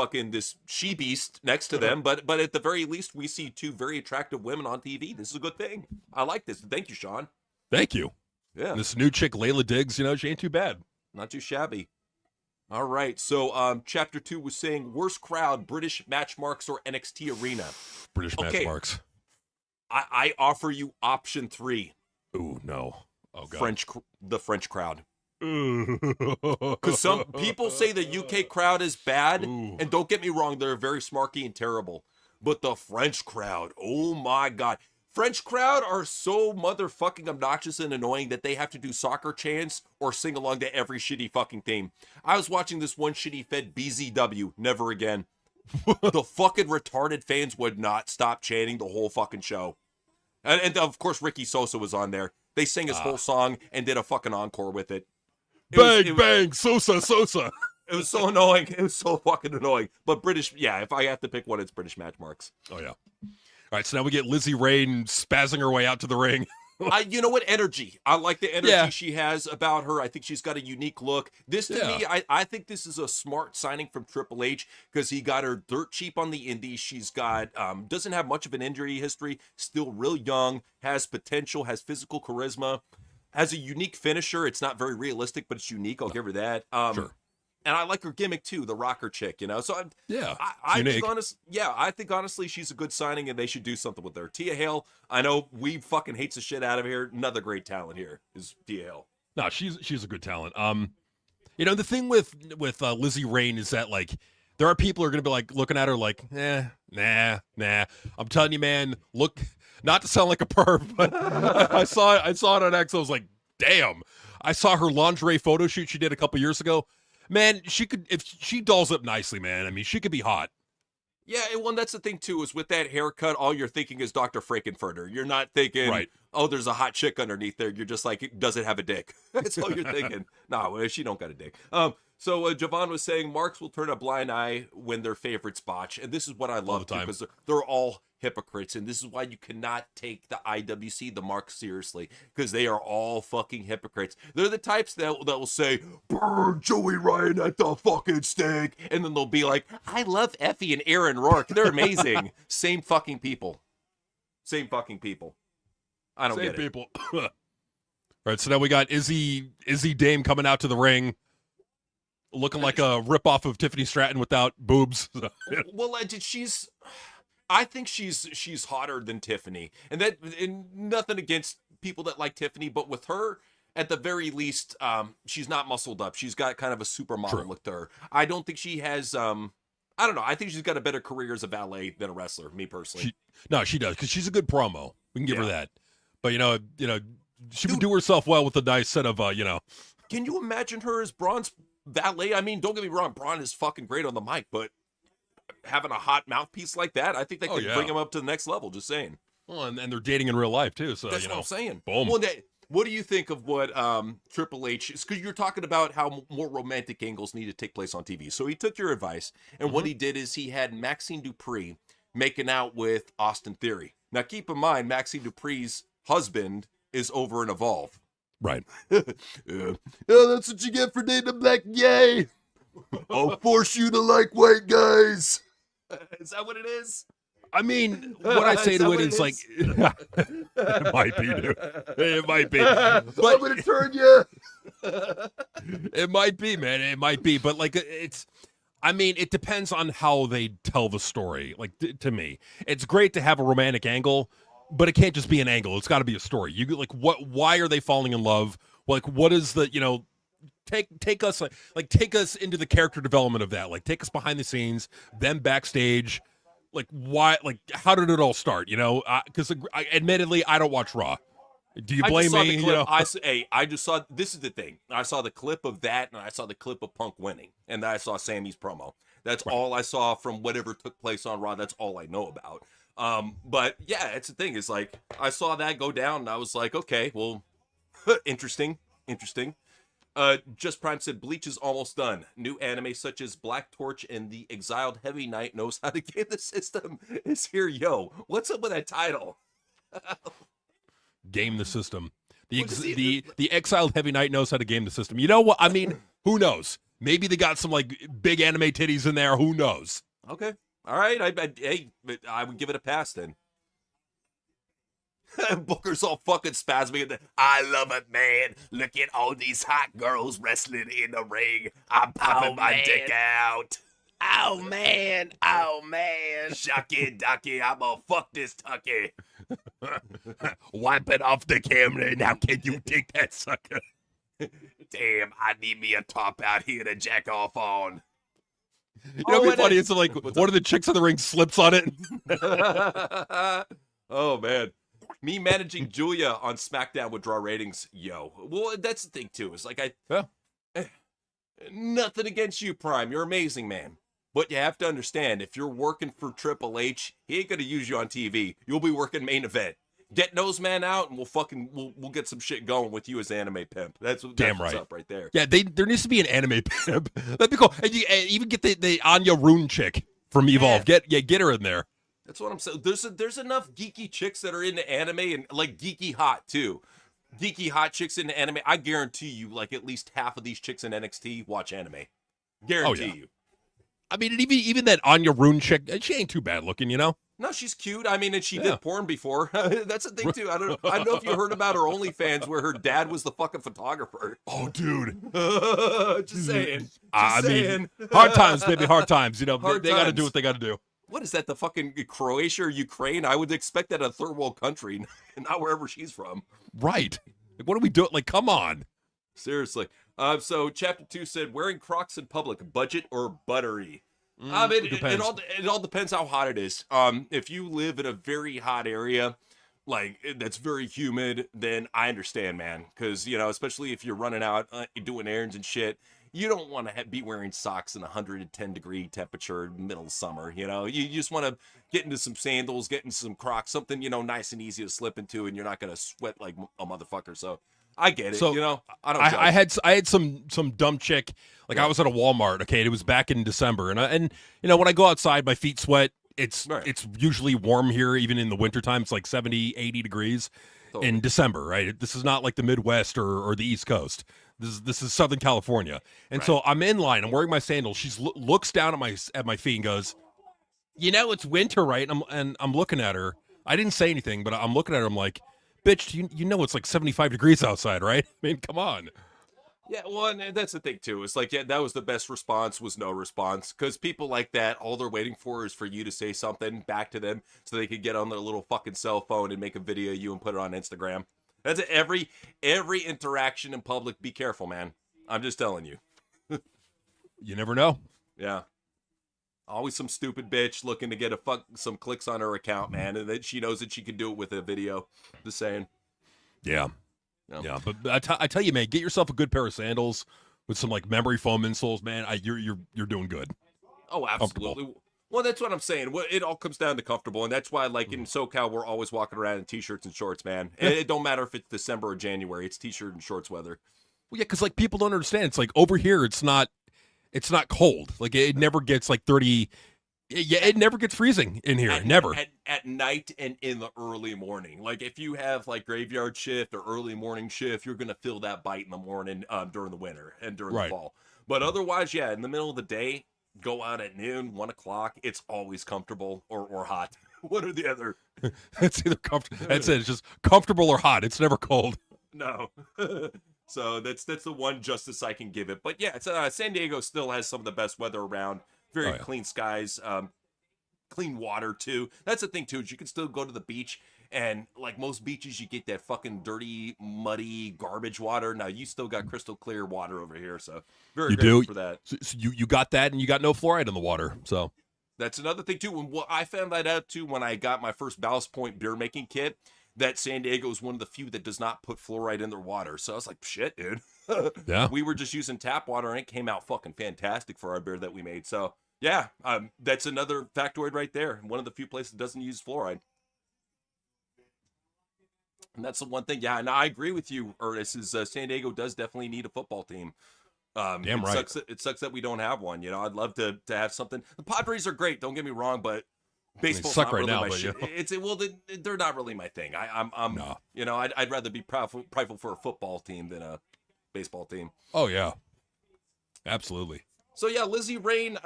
she beast next to them, but at the very least we see two very attractive women on TV. This is a good thing. I like this. Thank you, Sean. Thank you. Yeah. And this new chick, Layla Diggs, she ain't too bad. Not too shabby. All right. So chapter 2 was saying worst crowd, British match marks or NXT arena. British match marks. I offer you option 3. Ooh, no. Oh god. The French crowd. Because some people say the UK crowd is bad, and don't get me wrong, they're very smarky and terrible. But the French crowd, oh my god. French crowd are so motherfucking obnoxious and annoying that they have to do soccer chants or sing along to every shitty fucking theme. I was watching this one shitty fed BZW, never again. The fucking retarded fans would not stop chanting the whole fucking show. And of course, Ricky Sosa was on there. They sang his whole song and did a fucking encore with it. Bang, Sosa. It was so annoying. It was so fucking annoying. But British, yeah, if I have to pick one, it's British match marks. Oh, yeah. All right, so now we get Lizzie Rain spazzing her way out to the ring. You know what? Energy. I like the energy she has about her. I think she's got a unique look. This, to me, I think this is a smart signing from Triple H because he got her dirt cheap on the indies. She's got, doesn't have much of an injury history, still real young, has potential, has physical charisma, has a unique finisher. It's not very realistic, but it's unique. I'll give her that. Sure. And I like her gimmick too, the rocker chick, So I think honestly she's a good signing, and they should do something with her. Tia Hale, I know we fucking hates the shit out of here. Another great talent here is Tia Hale. No, she's a good talent. The thing with Lizzie Rain is that like there are people who are gonna be like looking at her like, nah. I'm telling you, man. Look, not to sound like a perv, but I saw it on X. I was like, damn. I saw her lingerie photo shoot she did a couple years ago. Man, she could, if she dolls up nicely, man. I mean, she could be hot. Yeah, and that's the thing too, is with that haircut, all you're thinking is Dr. Frankenfurter. You're not thinking, oh, there's a hot chick underneath there. You're just like, does it have a dick? That's all you're thinking. No, she don't got a dick. So Javon was saying marks will turn a blind eye when their favorites botch. And this is what I love too, because they're all hypocrites. And this is why you cannot take the IWC, the marks, seriously, because they are all fucking hypocrites. They're the types that will say, burn Joey Ryan at the fucking stake. And then they'll be like, I love Effie and Aaron Rourke. They're amazing. Same fucking people. I don't get it. Same people. All right, so now we got Izzy Dame coming out to the ring, looking like a ripoff of Tiffany Stratton without boobs. Well, I think she's hotter than Tiffany, and nothing against people that like Tiffany, but with her, at the very least, she's not muscled up. She's got kind of a supermodel look to her. I don't think she has. I don't know. I think she's got a better career as a valet than a wrestler. Me personally. She does, because she's a good promo. We can give her that. But she would do herself well with a nice set of Can you imagine her as Braun's valet? I mean, don't get me wrong, Braun is fucking great on the mic, but having a hot mouthpiece like that, I think they could yeah. bring him up to the next level. Just saying. Well, and they're dating in real life too, so That's what I'm saying. Boom. Well, what do you think of what Triple H? Because you're talking about how more romantic angles need to take place on TV. So he took your advice, and what he did is he had Maxine Dupree making out with Austin Theory. Now, keep in mind, Maxine Dupree's husband is over in Evolve. Right. Oh, that's what you get for dating a black guy. I'll force you to like white guys. Is that what it is? I mean, what I say to it is like, it might be, dude. It might be. But I'm gonna turn you. It might be, man. It might be. But like, I mean, it depends on how they tell the story. Like, to me, it's great to have a romantic angle, but it can't just be an angle. It's got to be a story. You like, why are they falling in love? Like, what is the, take us take us into the character development of that. Like, take us behind the scenes, then backstage. Like, why? Like, how did it all start? Because admittedly, I don't watch Raw. Do you blame me? I just saw. This is the thing. I saw the clip of that, and I saw the clip of Punk winning, and then I saw Sammy's promo. That's all I saw from whatever took place on Raw. That's all I know about. But yeah, it's the thing. It's like I saw that go down, and I was like, okay, well, interesting. Just Prime said Bleach is almost done. New anime such as Black Torch and the Exiled Heavy Knight knows how to game the system is here. Yo, what's up with that title? Game the system. The Exiled Heavy Knight knows how to game the system. You know what? I mean, who knows? Maybe they got some like big anime titties in there. Who knows? Okay. All right. I would give it a pass then. Booker's all fucking spasming. I love it, man. Look at all these hot girls wrestling in the ring. I'm popping my dick out. Oh, man. Shucky ducky. I'm gonna fuck this tucky. Wipe it off the camera. Now can you take that sucker? Damn, I need me a top out here to jack off on. What'd be funny? It's like one of the chicks in the ring slips on it. Oh, man. Me managing Julia on SmackDown would draw ratings. Yo. Well, that's the thing, too. It's like, nothing against you, Prime. You're amazing, man. But you have to understand, if you're working for Triple H, he ain't going to use you on TV. You'll be working main event. Get Noseman out, and we'll get some shit going with you as anime pimp. That's what's up right there. Yeah, there needs to be an anime pimp. That'd be cool. And you even get the Anya Rune chick from Evolve. Get her in there. That's what I'm saying. There's enough geeky chicks that are into anime and like geeky hot too. Geeky hot chicks into anime. I guarantee you, like at least half of these chicks in NXT watch anime. Guarantee you. I mean, even that Anya Rune chick, she ain't too bad looking, No, she's cute. I mean, and she did porn before. That's the thing too. I don't know if you heard about her OnlyFans where her dad was the fucking photographer. Oh, dude. Just saying. I mean, hard times, baby, hard times. They got to do what they got to do. What is that, the fucking Croatia or Ukraine? I would expect that in a third world country, not wherever she's from. Right. Like, what are we doing? Like, come on. Seriously. So Chapter 2 said, wearing Crocs in public, budget or buttery? It all depends how hot it is. If you live in a very hot area, like that's very humid, then I understand, man. Because, especially if you're running out, doing errands and shit, you don't want to be wearing socks in 110-degree temperature middle of summer. You just want to get into some sandals, get into some Crocs, something nice and easy to slip into, and you're not gonna sweat like a motherfucker. So I get it. So, I don't. I had some dumb chick. Like I was at a Walmart. Okay, it was back in December, and when I go outside, my feet sweat. It's usually warm here, even in the wintertime. It's like 70, 80 degrees in December, right? This is not like the Midwest or the East Coast. This is Southern California. And so I'm in line. I'm wearing my sandals. She looks down at my feet and goes, it's winter, right? And I'm looking at her. I didn't say anything, but I'm looking at her. I'm like, bitch, you know it's like 75 degrees outside, right? I mean, come on. Yeah, well, and that's the thing, too. It's like, that was the best response was no response. Because people like that, all they're waiting for is for you to say something back to them so they could get on their little fucking cell phone and make a video of you and put it on Instagram. That's it. Every interaction in public, be careful, man. I'm just telling you. You never know. Yeah. Always some stupid bitch looking to get some clicks on her account, man. And then she knows that she can do it with a video. Just saying. Yeah. No. Yeah, but I tell you, man, get yourself a good pair of sandals with some like memory foam insoles, man. You're doing good. Oh, absolutely. Well, that's what I'm saying. It all comes down to comfortable, and that's why, like, in SoCal, we're always walking around in T-shirts and shorts, man. And it don't matter if it's December or January. It's T-shirt and shorts weather. Well, yeah, because like people don't understand. It's like over here, it's not cold. Like it never gets like 30. Yeah, it never gets freezing in here. Never. At night and in the early morning. Like if you have like graveyard shift or early morning shift, you're gonna feel that bite in the morning during the winter and during the fall. But otherwise, yeah, in the middle of the day, go out at noon, 1 o'clock. It's always comfortable or hot. One or the other. It's either comfortable. That's it. It's just comfortable or hot. It's never cold. No. So that's the one justice I can give it. But yeah, it's, San Diego still has some of the best weather around. Very clean skies, clean water too. That's the thing too, is you can still go to the beach, and like most beaches, you get that fucking dirty, muddy, garbage water. Now you still got crystal clear water over here, so very grateful for that. So you got that, and you got no fluoride in the water. So that's another thing too. And I found that out too when I got my first Ballast Point beer making kit. That San Diego is one of the few that does not put fluoride in their water. So I was like, shit, dude. Yeah. We were just using tap water, and it came out fucking fantastic for our beer that we made. So yeah, that's another factoid right there. One of the few places that doesn't use fluoride. And that's the one thing. Yeah, and I agree with you, Ernest, is San Diego does definitely need a football team. Damn right. It sucks that we don't have one. You know, I'd love to have something. The Padres are great, don't get me wrong, but baseball's not really my shit. They're not really my thing. I'm no. You know, I'd rather be prideful for a football team than a baseball team. Oh yeah, absolutely. So yeah, Lizzie Rain,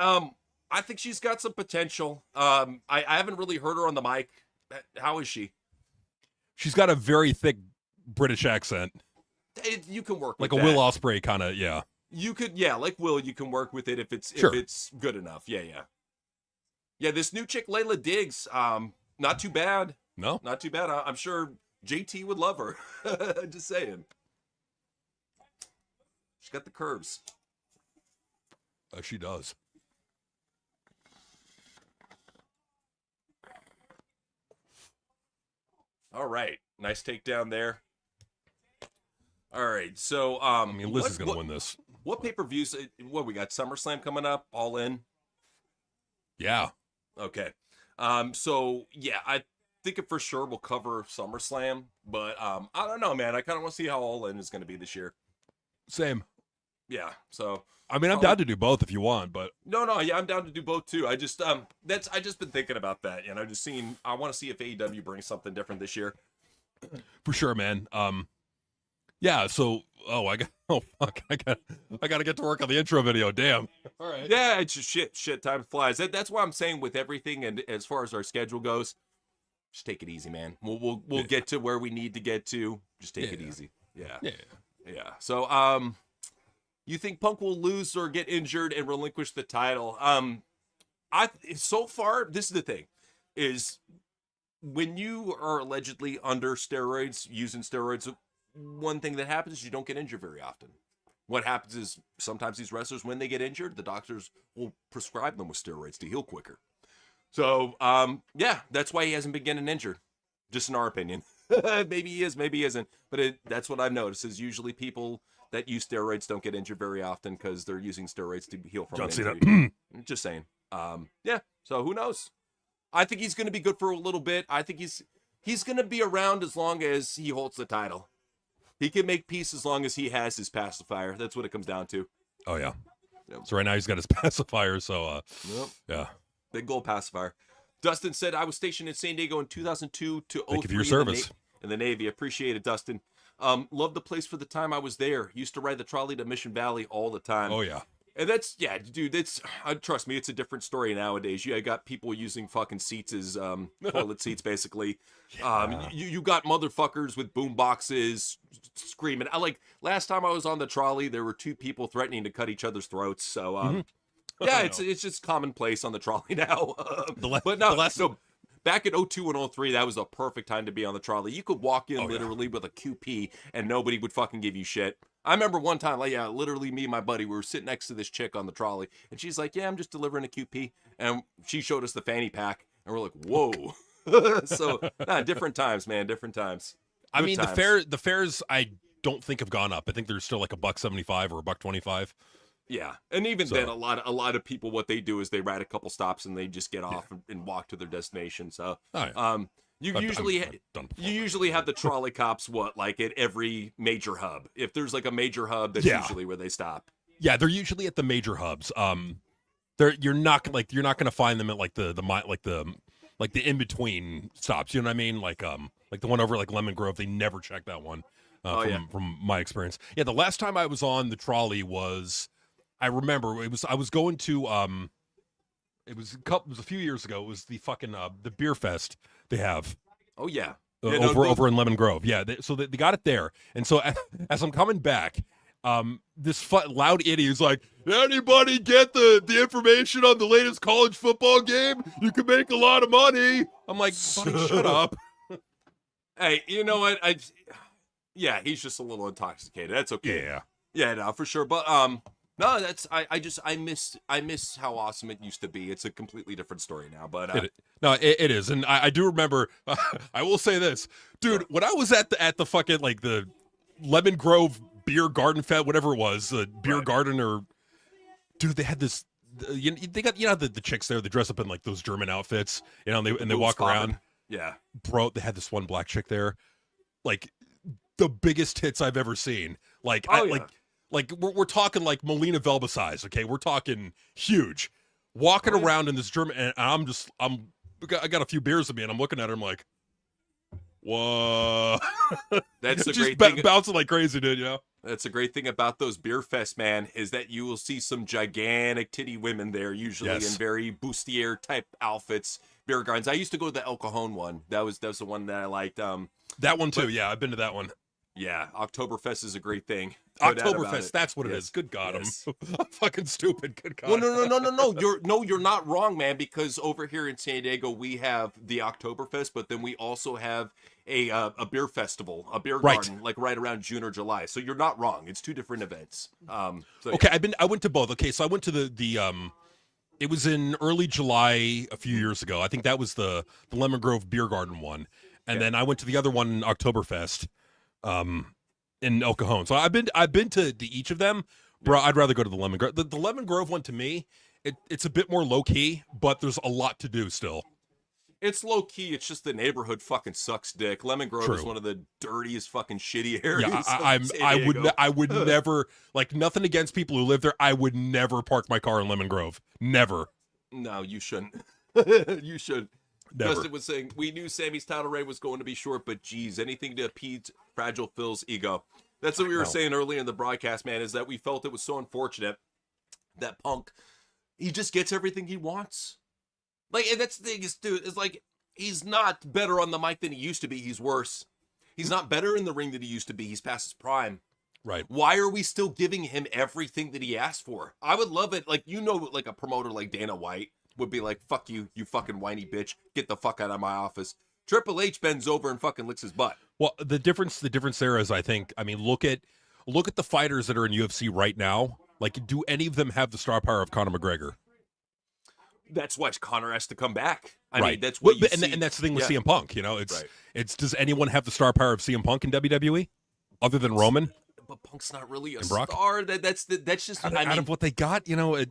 I think she's got some potential. I haven't really heard her on the mic. How is she? She's got a very thick British accent. You can work like with a that. Will Ospreay kind of, yeah. You could, yeah, like Will, you can work with it if it's good enough. Yeah. Yeah, this new chick, Layla Diggs, not too bad. No? Not too bad. I'm sure JT would love her. Just saying. She's got the curves. She does. All right. Nice takedown there. All right. So, I mean, Liz is going to win this. What pay-per-views? What we got? SummerSlam coming up. All in. Yeah. Okay. So yeah, I think it for sure will cover SummerSlam, but I don't know, man. I kind of want to see how All In is going to be this year. Same. Yeah. So I mean, I'm down to do both if you want, but no, yeah, I'm down to do both too. I just I just been thinking about that, you know, just seeing. I want to see if AEW brings something different this year. For sure, man. Yeah. So, I gotta get to work on the intro video. Damn. All right. Yeah, it's just shit. Time flies. That's why I'm saying with everything, and as far as our schedule goes, just take it easy, man. We'll get to where we need to get to. Just take it easy. Yeah. So, you think Punk will lose or get injured and relinquish the title? So far, this is the thing, is when you are allegedly under steroids, using steroids, one thing that happens is you don't get injured very often. What happens is sometimes these wrestlers, when they get injured, the doctors will prescribe them with steroids to heal quicker. So, yeah, that's why he hasn't been getting injured. Just in our opinion. Maybe he is, maybe he isn't. But that's what I've noticed is usually people that use steroids don't get injured very often because they're using steroids to heal from an injury. Just saying. Yeah, so who knows? I think he's going to be good for a little bit. I think he's going to be around as long as he holds the title. He can make peace as long as he has his pacifier. That's what it comes down to. Oh, yeah. Yep. So right now he's got his pacifier, so, yeah. Big gold pacifier. Dustin said, I was stationed in San Diego in 2002 to 03. Thank you for your service. In the Navy. Appreciate it, Dustin. Loved the place for the time I was there. Used to ride the trolley to Mission Valley all the time. Oh, yeah. And that's, yeah, dude, trust me, it's a different story nowadays. You got people using fucking seats as toilet seats, basically. Yeah. You got motherfuckers with boom boxes screaming. Last time I was on the trolley, there were two people threatening to cut each other's throats. So, yeah, it's just commonplace on the trolley now. So back in 02 and 03, that was a perfect time to be on the trolley. You could walk in literally with a QP and nobody would fucking give you shit. I remember one time, literally me and my buddy, we were sitting next to this chick on the trolley, and she's like, yeah, I'm just delivering a QP. And she showed us the fanny pack, and we're like, whoa. So, different times, man, different times. I mean, the fares I don't think have gone up. I think they're still like $1.75 or $1.25. Yeah, and even So- then, a lot of people, what they do is they ride a couple stops and they just get off and walk to their destination. So, Oh, yeah. you I've done before. you usually have the trolley cops like at every major hub. If there's like a major hub, that's Yeah. usually where they stop. Yeah, they're usually at the major hubs. You're not gonna find them at like the in between stops. You know what I mean? Like the one over like Lemon Grove. They never check that one. From my experience. Yeah, the last time I was on the trolley was, I remember I was going to it was a few years ago. It was the fucking the beer fest they have. Oh yeah. Over in Lemon Grove. Yeah, so they got it there. And so as I'm coming back, this loud idiot is like, anybody get the information on the latest college football game? You can make a lot of money. I'm like, buddy, shut up. Hey, you know what? Yeah, he's just a little intoxicated. That's okay. Yeah. Yeah, no, for sure. But no, that's I miss how awesome it used to be. It's a completely different story now. But it is, and I do remember. I will say this, dude. When I was at the fucking like the Lemon Grove Beer Garden Fest, whatever it was, the beer garden, or dude, they had this. They got the chicks there. They dress up in like those German outfits, and they walk around. Yeah, bro. They had this one black chick there, like the biggest tits I've ever seen. Like, like we're talking like Melina Velba size. Okay, we're talking huge. Walking around in this German, and I got a few beers in me, and I'm looking at her. I'm like, whoa. That's the She's great thing. Bouncing like crazy, dude. You know. That's a great thing about those beer fest, man, is that you will see some gigantic titty women there, usually in very bustier type outfits. Beer gardens. I used to go to the El Cajon one. That was the one that I liked. That one too. Yeah, I've been to that one. Yeah, Oktoberfest is a great thing. Oktoberfest, that's what it is. Good God, yes. I'm fucking stupid. Good God. Well, no. You're not wrong, man. Because over here in San Diego, we have the Oktoberfest, but then we also have a beer festival, a beer garden, like right around June or July. So you're not wrong. It's two different events. Okay, I went to both. Okay, so I went to the it was in early July a few years ago. I think that was the Lemon Grove Beer Garden one, and then I went to the other one, Oktoberfest. In El Cajon. So I've been to each of them, bro. I'd rather go to the Lemon Grove. The Lemon Grove one, to me, it's a bit more low key, but there's a lot to do still. It's low key. It's just the neighborhood fucking sucks dick. Lemon Grove is one of the dirtiest fucking shitty areas. Yeah, I would never, like, nothing against people who live there. I would never park my car in Lemon Grove. Never. No, you shouldn't. You should. Never. Justin was saying, we knew Sammy's title reign was going to be short, but geez, anything to appease Fragile Phil's ego. That's what we were saying earlier in the broadcast, man, is that we felt it was so unfortunate that Punk, he just gets everything he wants. Like, and that's the thing is, dude, is like, he's not better on the mic than he used to be. He's worse. He's not better in the ring than he used to be. He's past his prime. Right. Why are we still giving him everything that he asked for? I would love it. Like, like a promoter like Dana White would be like, fuck you, you fucking whiny bitch. Get the fuck out of my office. Triple H bends over and fucking licks his butt. Well, the difference there is, I mean, look at the fighters that are in UFC right now. Like, do any of them have the star power of Conor McGregor? That's why Conor has to come back. I right. mean, that's what and that's the thing with CM Punk. You know, it's does anyone have the star power of CM Punk in WWE other than Roman? But Punk's not really a Brock? star. That's just out of what they got. You know,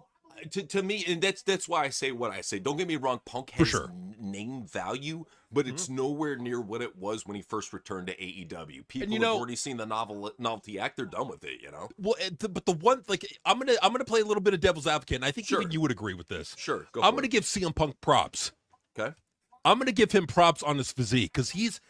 to me, and that's why I say what I say. Don't get me wrong, Punk has name value, but it's nowhere near what it was when he first returned to AEW. People have already seen the novelty act; they're done with it. You know. Well, but the one, like, I'm gonna play a little bit of devil's advocate, and I think even you would agree with this. Sure, I'm gonna give CM Punk props. Okay. I'm gonna give him props on his physique because he's.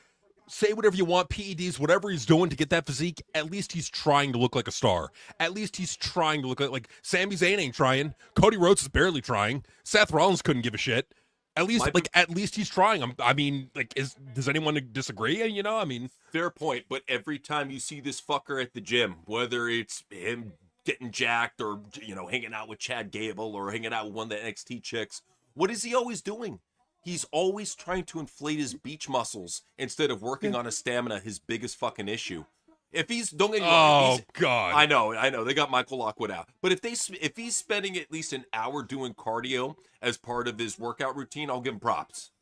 Say whatever you want, PEDs, whatever he's doing to get that physique, at least he's trying to look like a star. At least he's trying to look like Sami Zayn ain't trying. Cody Rhodes is barely trying. Seth Rollins couldn't give a shit. At least he's trying. I mean, like, does anyone disagree? You know, I mean. Fair point, but every time you see this fucker at the gym, whether it's him getting jacked or, hanging out with Chad Gable or hanging out with one of the NXT chicks, what is he always doing? He's always trying to inflate his beach muscles instead of working on his stamina, his biggest fucking issue. If he's, don't get me wrong. Oh, God. I know. They got Michael Lockwood out. But if he's spending at least an hour doing cardio as part of his workout routine, I'll give him props.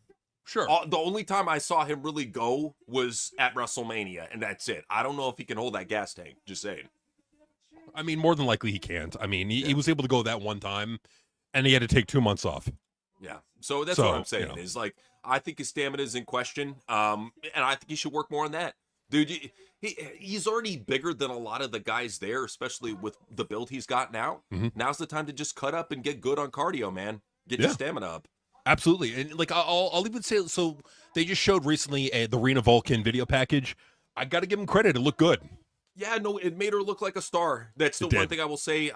Sure. The only time I saw him really go was at WrestleMania, and that's it. I don't know if he can hold that gas tank. Just saying. I mean, more than likely he can't. I mean, he was able to go that one time, and he had to take 2 months off. Yeah. So that's what I'm saying is like, I think his stamina is in question. And I think he should work more on that. Dude, he's already bigger than a lot of the guys there, especially with the build he's got now. Now's the time to just cut up and get good on cardio, man. Get your stamina up. Absolutely. And like, I'll even say, so they just showed recently the Rena Vulcan video package. I got to give him credit. It looked good. Yeah, no, it made her look like a star. That's the one thing I will say.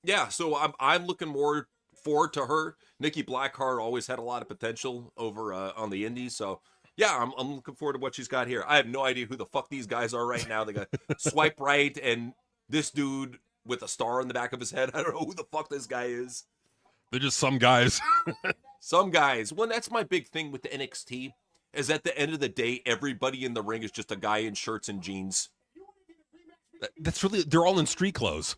Yeah, so I'm looking more forward to her. Nikki Blackheart always had a lot of potential over on the indies, so yeah, I'm looking forward to what she's got here. I have no idea who the fuck these guys are right now. They got Swipe Right and this dude with a star on the back of his head. I don't know who the fuck this guy is. They're just some guys. Some guys. Well, that's my big thing with the NXT, is at the end of the day, everybody in the ring is just a guy in shirts and jeans. That's really, they're all in street clothes.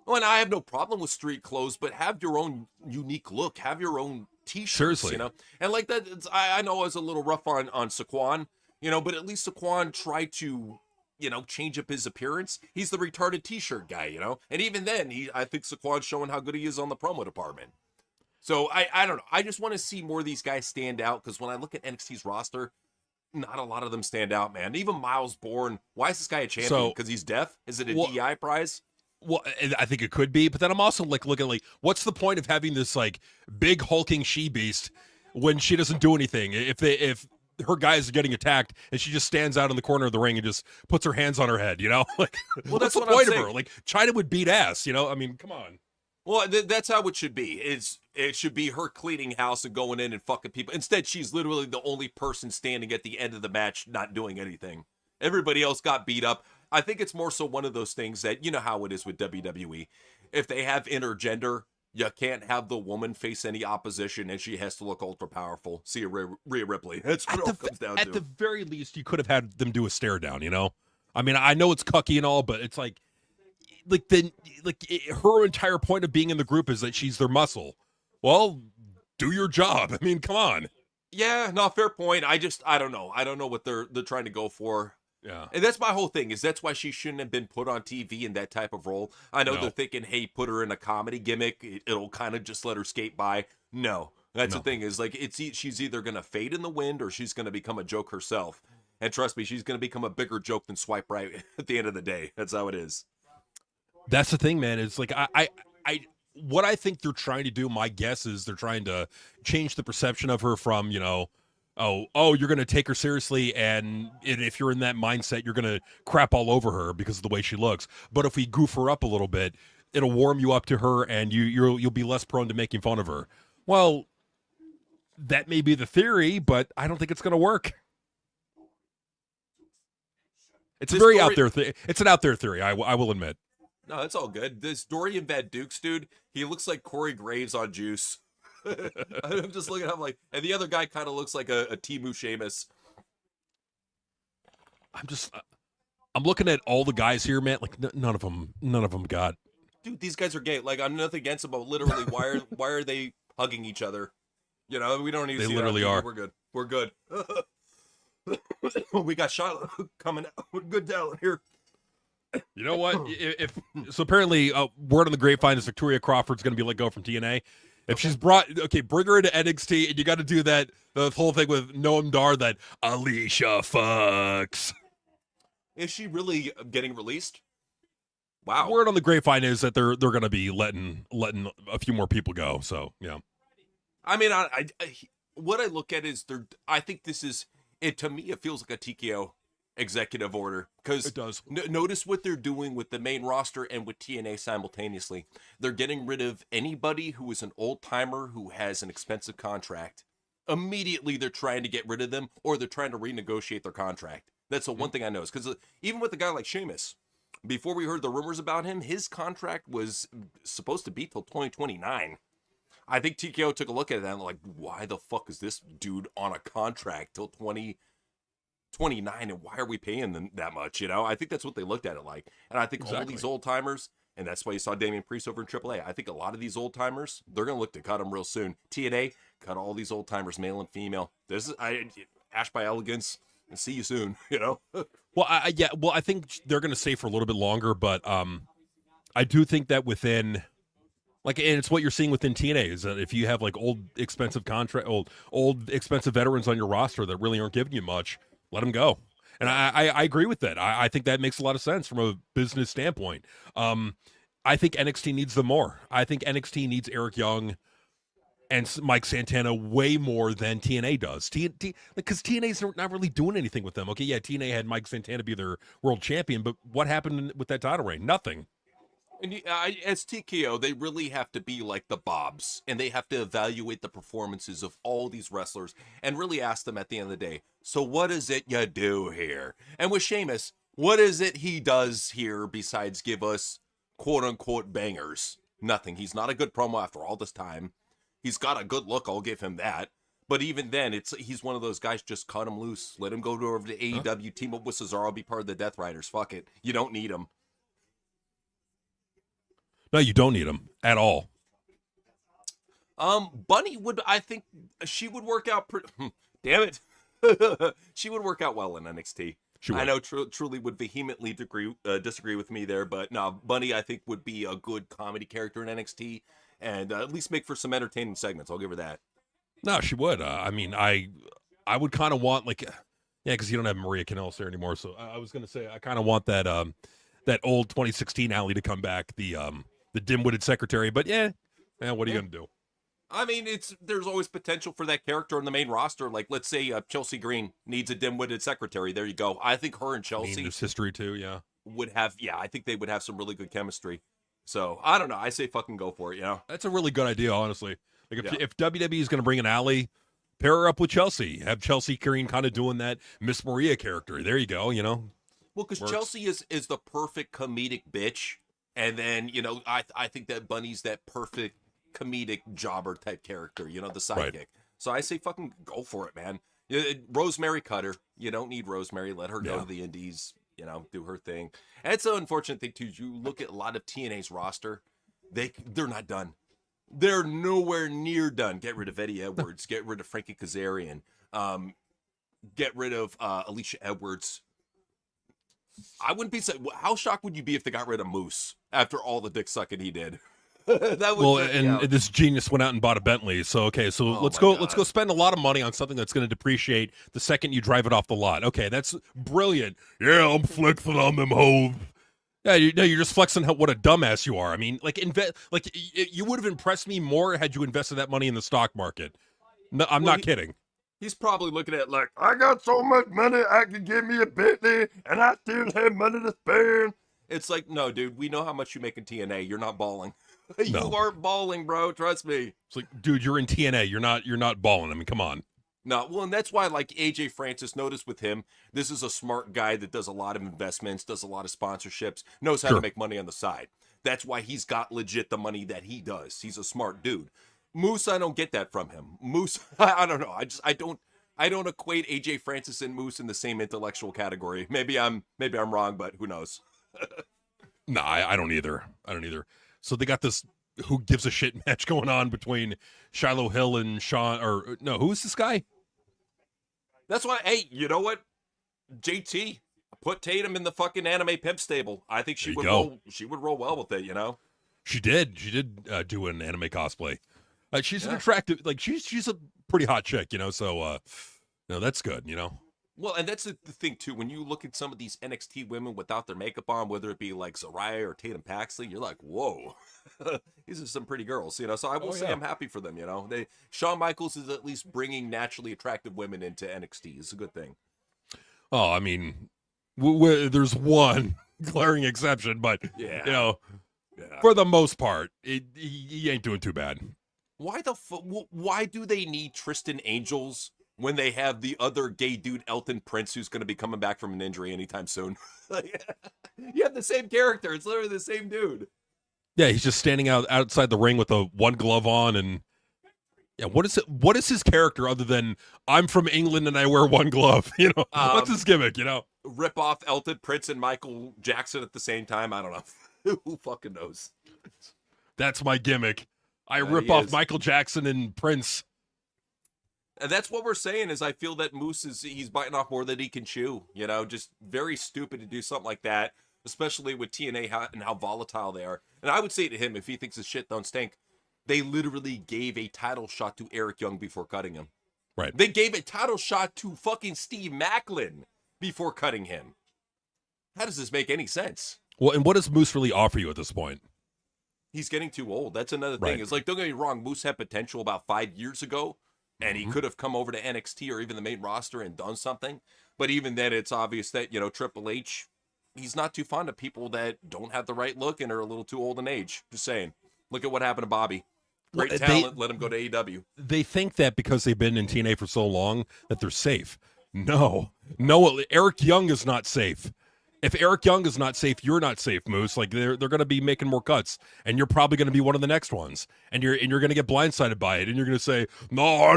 Well, and I have no problem with street clothes, but have your own unique look. Have your own t-shirts, Seriously. you know? And like that, I know I was a little rough on Saquon, you know, but at least Saquon tried to, you know, change up his appearance. He's the retarded t-shirt guy, you know? And even then, I think Saquon's showing how good he is on the promo department. So I don't know. I just want to see more of these guys stand out, because when I look at NXT's roster, not a lot of them stand out, man. Even Miles Bourne. Why is this guy a champion? Because he's deaf? Is it a DI prize? Well, I think it could be, but then I'm also like looking like, what's the point of having this like big hulking she-beast when she doesn't do anything? If her guys are getting attacked and she just stands out in the corner of the ring and just puts her hands on her head, you know? Like, well, what's that's the point of her? Like, China would beat ass, you know? I mean, come on. Well, that's how it should be. It should be her cleaning house and going in and fucking people. Instead, she's literally the only person standing at the end of the match not doing anything. Everybody else got beat up. I think it's more so one of those things that, you know how it is with WWE. If they have intergender, you can't have the woman face any opposition, and she has to look ultra powerful. See you, Rhea Ripley. That's what it all comes down to. At the very least, you could have had them do a stare down, you know? I mean, I know it's cucky and all, but it's like her entire point of being in the group is that she's their muscle. Well, do your job. I mean, come on. Yeah, no, fair point. I don't know. I don't know what they're trying to go for. Yeah. And that's my whole thing, is that's why she shouldn't have been put on TV in that type of role. I know they're thinking, hey, put her in a comedy gimmick. It'll kind of just let her skate by. No, that's the thing, is like, she's either going to fade in the wind or she's going to become a joke herself. And trust me, she's going to become a bigger joke than Swipe Right at the end of the day. That's how it is. That's the thing, man. It's like, what I think they're trying to do, my guess is they're trying to change the perception of her from, you know, oh, you're going to take her seriously, and if you're in that mindset, you're going to crap all over her because of the way she looks. But if we goof her up a little bit, it'll warm you up to her, and you'll be less prone to making fun of her. Well, that may be the theory, but I don't think it's going to work. It's a very out there. It's an out there theory. I will admit. No, it's all good. This Dorian Van Dukes dude, he looks like Corey Graves on Juice. I'm just looking at him like, and the other guy kind of looks like a Temu Sheamus. I'm looking at all the guys here, man. Like none of them got. Dude, these guys are gay. Like, I'm nothing against them, but literally, why are they hugging each other? You know, we don't need to see that. They literally are. We're good. We got Charlotte coming out with good talent here. You know what? So apparently, word on the grapevine is Victoria Crawford's going to be let go from TNA. If she's bring her into NXT, and you got to do the whole thing with Noam Dar that Alicia fucks. Is she really getting released? Wow. Word on the grapevine is that they're going to be letting a few more people go. So yeah. I mean, I what I look at is I think this is it. To me, it feels like a TKO executive order, because it does. Notice what they're doing with the main roster and with TNA simultaneously. They're getting rid of anybody who is an old timer who has an expensive contract. Immediately they're trying to get rid of them, or they're trying to renegotiate their contract. That's the one thing I noticed, because even with a guy like Sheamus, before we heard the rumors about him, his contract was supposed to be till 2029. I think TKO took a look at that and like, why the fuck is this dude on a contract till 2029, and why are we paying them that much? You know, I think that's what they looked at it like. And I think all these old timers, and that's why you saw Damian Priest over in AAA. I think a lot of these old timers, they're going to look to cut them real soon. TNA, cut all these old timers, male and female. This is Ash by Elegance, and see you soon, you know? Well, I think they're going to stay for a little bit longer, but I do think that within, like, and it's what you're seeing within TNA is that if you have like old expensive veterans on your roster that really aren't giving you much, let them go. And I agree with that. I think that makes a lot of sense from a business standpoint. I think NXT needs them more. I think NXT needs Eric Young and Mike Santana way more than TNA does. Because TNA's not really doing anything with them. Okay, yeah, TNA had Mike Santana be their world champion, but what happened with that title reign? Nothing. And as TKO, they really have to be like the Bobs, and they have to evaluate the performances of all these wrestlers and really ask them at the end of the day, so what is it you do here? And with Sheamus, what is it he does here besides give us quote-unquote bangers? Nothing. He's not a good promo after all this time. He's got a good look, I'll give him that. But even then, he's one of those guys, just cut him loose. Let him go over to AEW, team up with Cesaro, be part of the Death Riders. Fuck it. You don't need him. No, you don't need him at all. Bunny I think she would work out damn it. She would work out well in NXT. I know Truly would vehemently disagree with me there, but no, Bunny I think would be a good comedy character in NXT and at least make for some entertaining segments. I'll give her that. No, she would. I mean, I would kind of want like, yeah, because you don't have Maria Kanellis there anymore. So I was gonna say I kind of want that that old 2016 Alley to come back, the dim-witted secretary. But yeah, what are you gonna do? I mean, there's always potential for that character on the main roster. Like, let's say Chelsea Green needs a dim-witted secretary. There you go. I think her and Chelsea, there's history too. Yeah, I think they would have some really good chemistry. So I don't know. I say fucking go for it. You know, that's a really good idea, honestly. Like if WWE is going to bring an Alley, pair her up with Chelsea. Have Chelsea Green kind of doing that Miss Maria character. There you go. You know. Well, because Chelsea is the perfect comedic bitch, and then I think that Bunny's that perfect comedic jobber type character. You know, the sidekick. Right. So I say fucking go for it, man. Rosemary Cutter. You don't need Rosemary. Let her go to the Indies. Do her thing. And it's an unfortunate thing too. You look at a lot of TNA's roster, they're not done. They're nowhere near done. Get rid of Eddie Edwards. Get rid of Frankie Kazarian. Get rid of Alicia Edwards. I wouldn't be. How shocked would you be if they got rid of Moose after all the dick sucking he did? This genius went out and bought a Bentley. So let's go spend a lot of money on something that's going to depreciate the second you drive it off the lot. Okay, that's brilliant. Yeah, I'm flexing on them hoes. Yeah, you're just flexing what a dumbass you are. I mean, you would have impressed me more had you invested that money in the stock market. No, I'm not kidding. He's probably looking at it like, I got so much money I can give me a Bentley, and I still have money to spend. It's like, no, dude, we know how much you make in TNA. You're not balling. You aren't balling, bro. Trust me. It's like, dude, you're in TNA. You're not balling. I mean, come on. No, well, and that's why, like AJ Francis, notice with him, this is a smart guy that does a lot of investments, does a lot of sponsorships, knows how to make money on the side. That's why he's got legit the money that he does. He's a smart dude. Moose, I don't get that from him. Moose, I don't know. I don't equate AJ Francis and Moose in the same intellectual category. Maybe I'm wrong, but who knows? No, I don't either. So they got this who gives a shit match going on between Shiloh Hill and Sean, or no, who's this guy? That's why, hey, you know what? JT, put Tatum in the fucking anime pimp stable. I think she would roll well with it, you know? She did do an anime cosplay. She's an attractive, she's a pretty hot chick, you know, so, that's good, you know? Well, and that's the thing, too. When you look at some of these NXT women without their makeup on, whether it be like Saraya or Tatum Paxley, you're like, whoa, these are some pretty girls, you know? So I will say I'm happy for them, you know? Shawn Michaels is at least bringing naturally attractive women into NXT. It's a good thing. Oh, I mean, there's one glaring exception, but, for the most part, he ain't doing too bad. Why do they need Tristan Angels when they have the other gay dude, Elton Prince, who's going to be coming back from an injury anytime soon? You have the same character. It's literally the same dude. Yeah, he's just standing outside the ring with a one glove on, and what is his character other than I'm from England and I wear one glove? You know, what's his gimmick? You know, rip off Elton Prince and Michael Jackson at the same time. I don't know. Who fucking knows? That's my gimmick. I rip off Michael Jackson and Prince. And that's what we're saying is I feel that Moose he's biting off more than he can chew, you know, just very stupid to do something like that. especially with TNA and how volatile they are. And I would say to him, if he thinks his shit don't stink, they literally gave a title shot to Eric Young before cutting him. Right. They gave a title shot to fucking Steve Macklin before cutting him. How does this make any sense? Well, and what does Moose really offer you at this point? He's getting too old. That's another thing. Right. It's like, don't get me wrong, Moose had potential about 5 years ago, and he could have come over to NXT or even the main roster and done something. But even then, it's obvious that, Triple H, he's not too fond of people that don't have the right look and are a little too old in age. Just saying. Look at what happened to Bobby. Great talent, let him go to AEW. They think that because they've been in TNA for so long that they're safe. No, Eric Young is not safe. If Eric Young is not safe, you're not safe, Moose. Like they're going to be making more cuts, and you're probably going to be one of the next ones, and you're going to get blindsided by it, and you're going to say, "No, I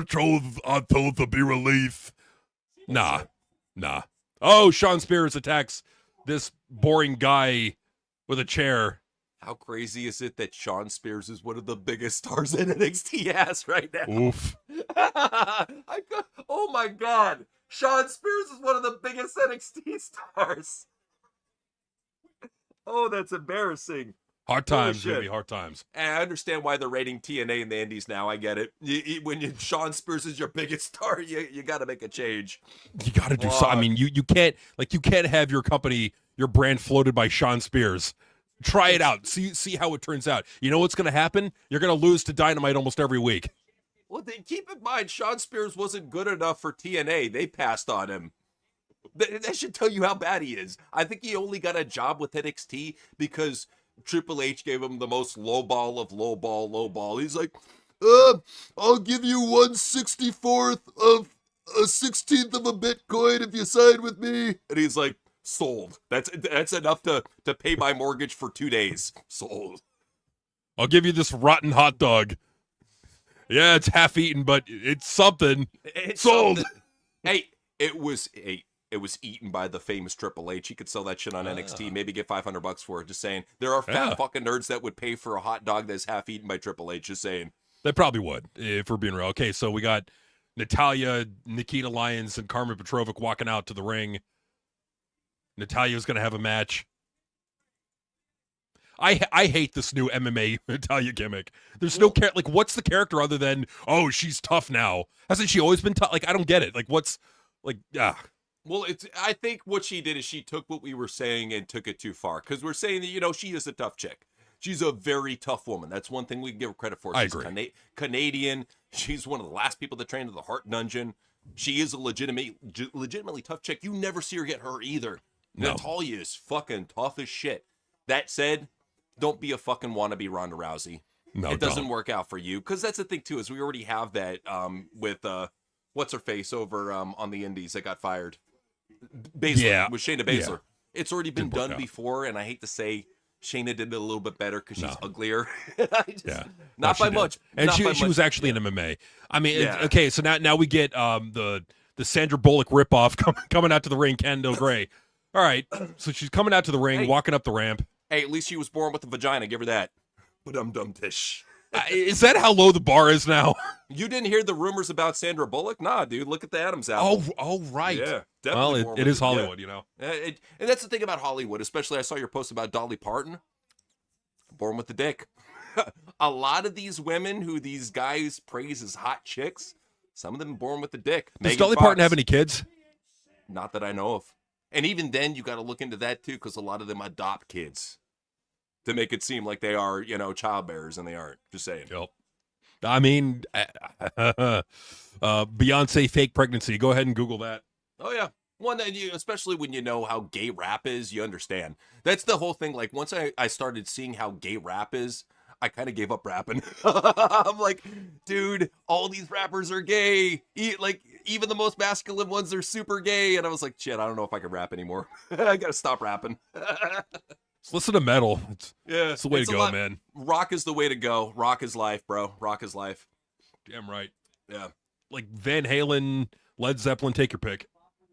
told to be relief." Nah. Oh, Sean Spears attacks this boring guy with a chair. How crazy is it that Sean Spears is one of the biggest stars in NXT has right now? Oof. Oh my God. Sean Spears is one of the biggest NXT stars. Oh, that's embarrassing. Hard times, shit. Jimmy, hard times. And I understand why they're rating TNA in the Indies now. I get it. When Sean Spears is your biggest star, you got to make a change. You got to do something. I mean, you can't have your company, your brand floated by Sean Spears. Try it out. See how it turns out. You know what's going to happen? You're going to lose to Dynamite almost every week. Well, keep in mind, Sean Spears wasn't good enough for TNA. They passed on him. That should tell you how bad he is. I think he only got a job with NXT because Triple H gave him the most lowball of lowball. He's like, I'll give you 1/64th of a 16th of a Bitcoin if you sign with me. And he's like, sold. That's enough to pay my mortgage for 2 days. Sold. I'll give you this rotten hot dog. Yeah, it's half eaten, but it's something. It's sold. Something. Hey, it was eaten by the famous Triple H. He could sell that shit on NXT, maybe get $500 for it. Just saying. There are fat fucking nerds that would pay for a hot dog that's half eaten by Triple H. Just saying. They probably would, if we're being real. Okay, so we got Natalya, Nikita Lyons, and Carmen Petrovic walking out to the ring. Natalya's going to have a match. I hate this new MMA Natalya gimmick. There's no character. Like, what's the character other than, oh, she's tough now? Hasn't she always been tough? Like, I don't get it. Like, what's, like, Well, I think what she did is she took what we were saying and took it too far. Because we're saying that, she is a tough chick. She's a very tough woman. That's one thing we can give her credit for. She's I agree. Canadian. She's one of the last people that trained at the Heart Dungeon. She is a legitimately tough chick. You never see her get hurt either. No. Natalia is fucking tough as shit. That said, don't be a fucking wannabe Ronda Rousey. No, it doesn't work out for you. Because that's the thing, too, is we already have that with, what's her face over on the Indies that got fired. Baszler, with Shayna Baszler. Yeah. It's already been done before, and I hate to say Shayna did it a little bit better because she's uglier. Not by much. And she was actually in MMA. I mean, okay, so now we get the Sandra Bullock ripoff coming out to the ring, Candice Gray. All right, so she's coming out to the ring, walking up the ramp. Hey, at least she was born with a vagina. Give her that. But tish. Is that how low the bar is now? You didn't hear the rumors about Sandra Bullock? Nah, dude. Look at the Adams apple. Oh, right. Yeah, definitely. Well, it is Hollywood, And that's the thing about Hollywood, especially I saw your post about Dolly Parton. Born with the dick. A lot of these women who these guys praise as hot chicks, some of them born with the dick. Does Dolly Parton have any kids? Not that I know of. And even then, you got to look into that, too, because a lot of them adopt kids to make it seem like they are, childbearers, and they aren't. Just saying. Yep. I mean, Beyonce fake pregnancy. Go ahead and Google that. Oh, yeah. One that especially when you know how gay rap is, you understand. That's the whole thing. Like, once I started seeing how gay rap is, I kind of gave up rapping. I'm like, dude, all these rappers are gay. Even the most masculine ones are super gay. And I was like, shit, I don't know if I can rap anymore. I got to stop rapping. Let's listen to metal. It's the way to go, man. Rock is the way to go. Rock is life, bro. Rock is life. Damn right. Yeah. Like Van Halen, Led Zeppelin, take your pick.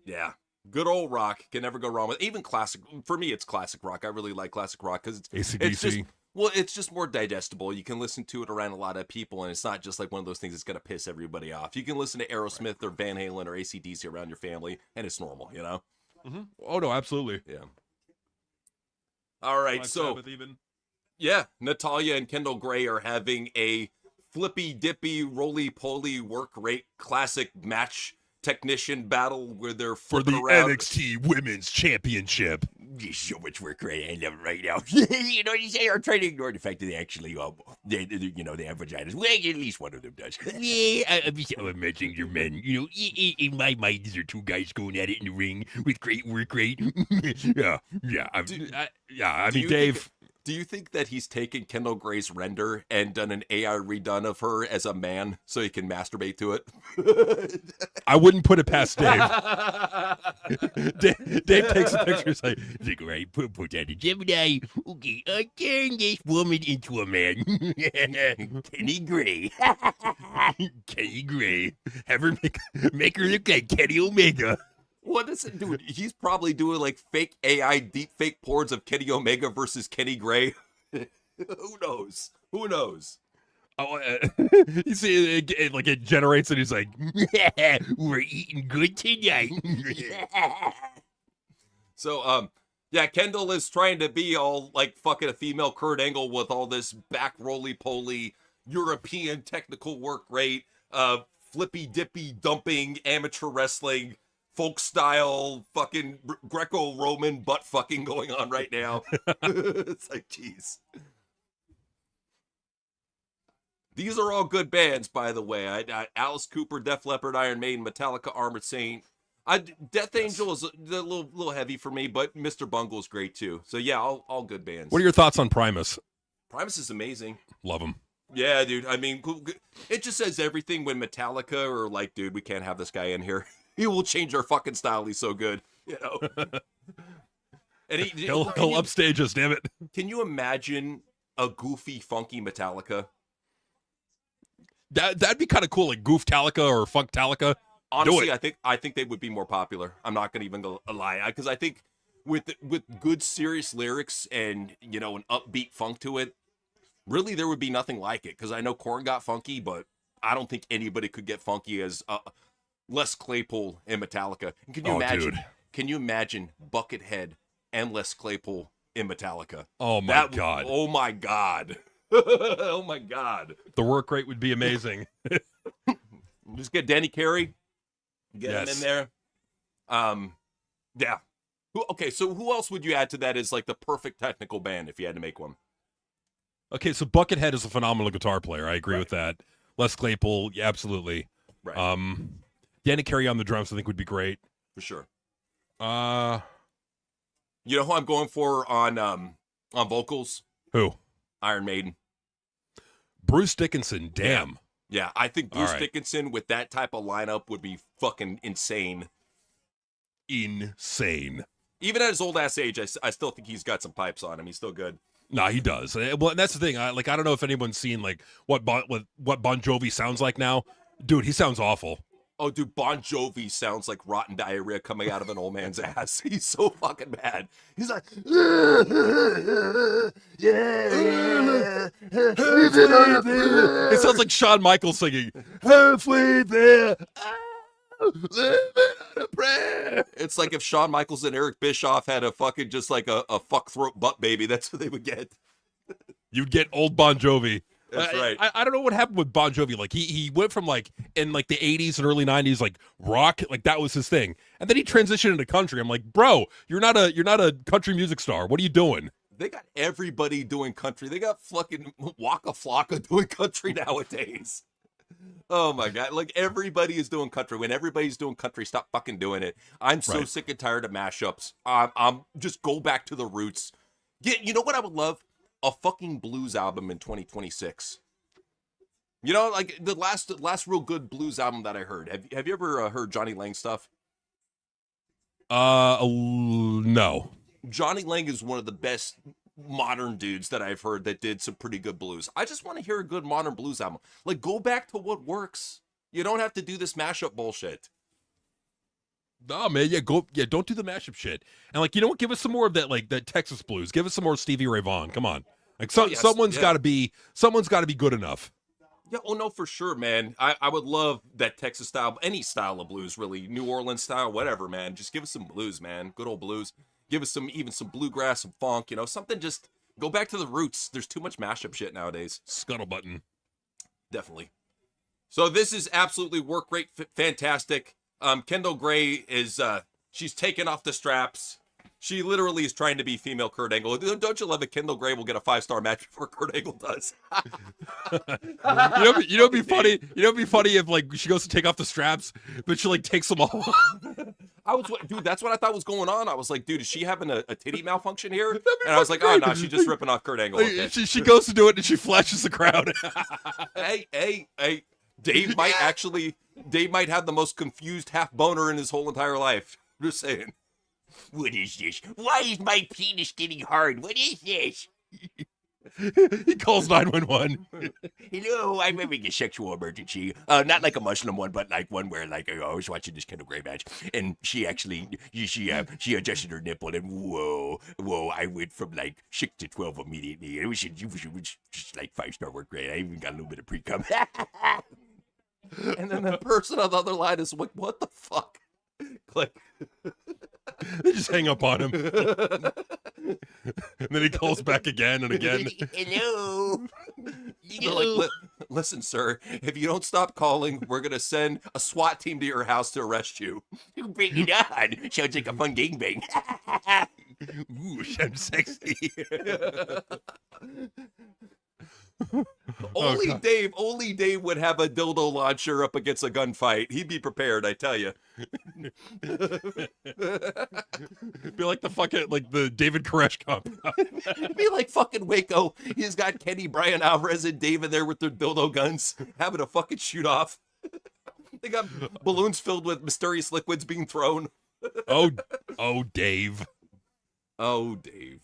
Yeah. Good old rock. Can never go wrong with even classic. For me, it's classic rock. I really like classic rock because it's just more digestible. You can listen to it around a lot of people, and it's not just like one of those things that's going to piss everybody off. You can listen to Aerosmith or Van Halen or AC/DC around your family, and it's normal, Mm-hmm. Oh, no, absolutely. Yeah. All right, Black so Sabbath even. yeah, Natalia and Kendall Gray are having a flippy dippy roly poly work rate classic match technician battle where they're For flipping the around. NXT Women's Championship. There's so much work right. I love it right now. You know, I'm trying to ignore the fact that they actually, they have vaginas. Well, at least one of them does. Yeah, I'm just imagining your men. You know, in my mind, these are two guys going at it in the ring with great work rate. Yeah. I Do mean, you Dave. Do you think that he's taken Kendall Gray's render and done an AI redone of her as a man so he can masturbate to it? I wouldn't put it past Dave. Dave takes a picture and says, Like, all right, put that in Gemini. Okay, turn this woman into a man. Kenny Gray. Kenny Gray. Have her make her look like Kenny Omega. What is it, dude? He's probably doing like fake AI deep fake porns of Kenny Omega versus Kenny Gray. Who knows? Who knows? oh, you see, it generates and he's like, We're eating good tonight. So, yeah, Kendall is trying to be all like fucking a female Kurt Angle with all this back roly-poly European technical work rate, flippy dippy dumping amateur wrestling, folk style fucking Greco-Roman butt fucking going on right now. It's like, jeez. These are all good bands, by the way. Alice Cooper, Def Leppard, Iron Maiden, Metallica, Armored Saint. Death Angel is a little heavy for me, but Mr. Bungle is great too. So yeah, all good bands. what are your thoughts on Primus? Primus is amazing. Love him. Yeah, dude. I mean, it just says everything when Metallica are like, dude, we can't have this guy in here. He will change our fucking style. He's so good, you know. And He'll upstage us, damn it. Can you imagine a goofy, funky Metallica? That'd be kind of cool, like Goof-talica or Funk-talica. Honestly, I think they would be more popular. I'm not gonna even go lie, because I think with good serious lyrics and an upbeat funk to it, really there would be nothing like it. Because I know Korn got funky, but I don't think anybody could get funky as Les Claypool and Metallica. And can you imagine? Dude. Can you imagine Buckethead and Les Claypool in Metallica? Oh my God. Oh my God. Oh my God. The work rate would be amazing. Just get Danny Carey. Get him in there. Yeah. Okay, so who else would you add to that as like the perfect technical band if you had to make one? Okay, so Buckethead is a phenomenal guitar player. I agree with that. Les Claypool, yeah, absolutely. Right. Danny Carey on the drums, I think, would be great. For sure. You know who I'm going for on vocals? Who? Iron Maiden. Bruce Dickinson. Damn. Yeah, I think Bruce right. Dickinson with that type of lineup would be fucking insane. Insane. Even at his old ass age, I still think he's got some pipes on him. He's still good. Nah, he does. Well, and that's the thing. I don't know if anyone's seen like what Bon Jovi sounds like now. Dude, he sounds awful. Oh, dude, Bon Jovi sounds like rotten diarrhea coming out of an old man's ass. He's so fucking bad. He's like, yeah. It sounds like Shawn Michaels singing. Halfway there. Living on a prayer. It's like if Shawn Michaels and Eric Bischoff had a fucking just like a fuck throat butt baby. That's what they would get. You'd get old Bon Jovi. That's right. I don't know what happened with Bon Jovi. Like he went from like in like the 80s and early 90s, like rock, like that was his thing. And then he transitioned into country. I'm like, bro, you're not a country music star. What are you doing? They got everybody doing country. They got fucking Waka Flocka doing country nowadays. Oh my God. Like everybody is doing country. When everybody's doing country, stop fucking doing it. I'm so sick and tired of mashups. I'm just go back to the roots. You know what I would love? A fucking blues album in 2026. You know, like the last real good blues album that I heard. Have you ever heard Johnny Lang stuff? No. Johnny Lang is one of the best modern dudes that I've heard that did some pretty good blues. I just want to hear a good modern blues album. Like, go back to what works. You don't have to do this mashup bullshit. No, man, don't do the mashup shit. And like, you know what? Give us some more of that, like that Texas blues. Give us some more Stevie Ray Vaughan. Come on, like someone's got to be good enough. Yeah, oh no, for sure, man. I would love that Texas style, any style of blues, really, New Orleans style, whatever, man. Just give us some blues, man. Good old blues. Give us some bluegrass, some funk, something. Just go back to the roots. There's too much mashup shit nowadays. Scuttle button. Definitely. So this is absolutely work rate fantastic. Kendall Gray is she's taken off the straps. She literally is trying to be female Kurt Angle. Don't you love it? Kendall Gray will get a 5-star match before Kurt Angle does. It'd be funny. It'd be funny if like she goes to take off the straps, but she like takes them all. Dude, that's what I thought was going on. I was like, dude, is she having a titty malfunction here? And I was like, oh no, she's just ripping off Kurt Angle. Okay. She goes to do it and she flashes the crowd. Hey, Dave might have the most confused half boner in his whole entire life. I'm just saying. What is this? Why is my penis getting hard? What is this? He calls 911. Hello, I'm having a sexual emergency. Not like a Muslim one, but like one where like I was watching this Kendall Gray match, and she actually she adjusted her nipple, and whoa, I went from like 6 to 12 immediately. It was just like 5-star work rate. I even got a little bit of pre-cum. And then the person on the other line is like, what the fuck? Click. They just hang up on him. And then he calls back again and again. Hello. They're like, listen, sir, if you don't stop calling, we're going to send a SWAT team to your house to arrest you. Bring it on. Sounds like a fun gangbang. Ooh, sounds sexy. Only Dave would have a dildo launcher up against a gunfight. He'd be prepared, I tell you. Be like the David Koresh compound. It'd be like fucking Waco. He's got Kenny, Brian Alvarez, and Dave in there with their dildo guns, having a fucking shoot off. They got balloons filled with mysterious liquids being thrown. Oh, Dave. Oh, Dave.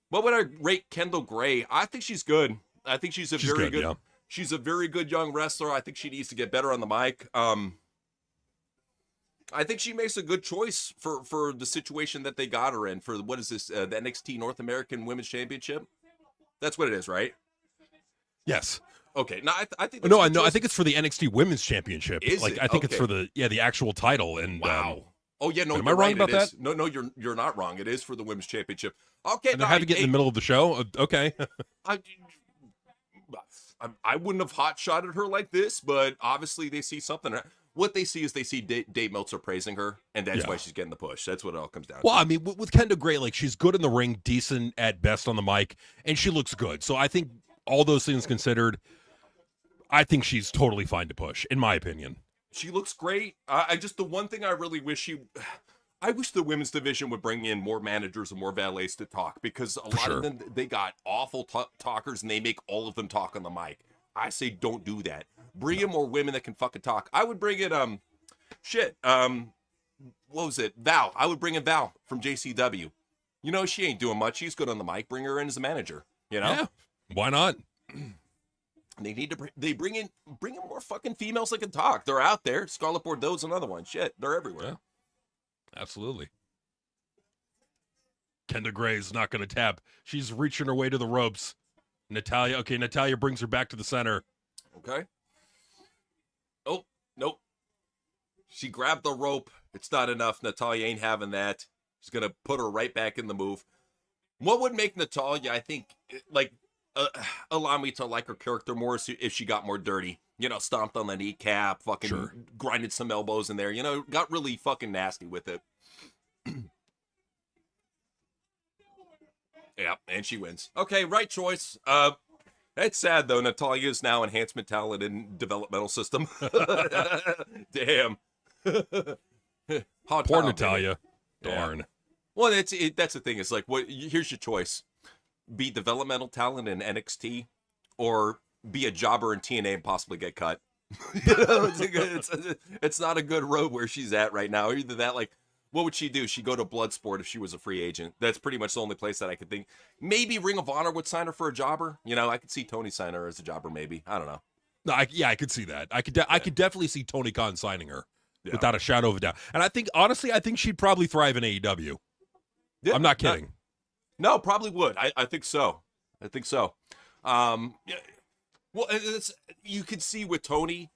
What would I rate Kendall Gray? I think she's good. I think she's very good. Yeah. She's a very good young wrestler. I think she needs to get better on the mic. I think she makes a good choice for the situation that they got her in. For what is this? The NXT North American Women's Championship. That's what it is, right? Yes. Okay. No, I think. No, I know. I think it's for the NXT Women's Championship. Is it? I think okay. it's for the actual title. And wow. Oh yeah, no. Am I wrong about that? No, you're not wrong. It is for the Women's Championship. Okay. And they're having it in the middle of the show. Okay. I wouldn't have hot-shotted her like this, but obviously they see something. What they see is Dave Meltzer praising her, and that's why she's getting the push. That's what it all comes down to. Well, I mean, with Kendall Gray, like, she's good in the ring, decent at best on the mic, and she looks good. So I think all those things considered, I think she's totally fine to push, in my opinion. She looks great. The one thing I really wish I wish the women's division would bring in more managers and more valets to talk, because a lot of them, they got awful talkers, and they make all of them talk on the mic. I say don't do that. Bring in more women that can fucking talk. I would bring in, what was it? Val. I would bring in Val from JCW. She ain't doing much. She's good on the mic. Bring her in as a manager, Yeah, why not? They need to, bring in more fucking females that can talk. They're out there. Scarlett Bordeaux's another one. Shit, they're everywhere. Yeah. Absolutely. Kendall Gray's not going to tap. She's reaching her way to the ropes. Natalya brings her back to the center. Okay. Oh, nope. She grabbed the rope. It's not enough. Natalya ain't having that. She's going to put her right back in the move. What would make Natalya, I think, allow me to like her character more if she got more dirty. Stomped on the kneecap, fucking grinded some elbows in there. Got really fucking nasty with it. Yeah, and she wins. Okay, right choice. That's sad, though. Natalya is now enhancement talent in developmental system. Damn. Poor Natalya. Yeah. Darn. Well, that's the thing. It's like, here's your choice. Be developmental talent in NXT, or be a jobber in TNA and possibly get cut. It's not a good road where she's at right now. Either that, like, what would she do? She'd go to Bloodsport if she was a free agent. That's pretty much the only place that I could think. Maybe Ring of Honor would sign her for a jobber. I could see Tony sign her as a jobber, maybe. I don't know. No, I could see that. I could definitely see Tony Khan signing her without a shadow of a doubt. And I think, honestly, she'd probably thrive in AEW. Yeah, I'm not kidding. No, probably would. I think so. Well, you could see with Tony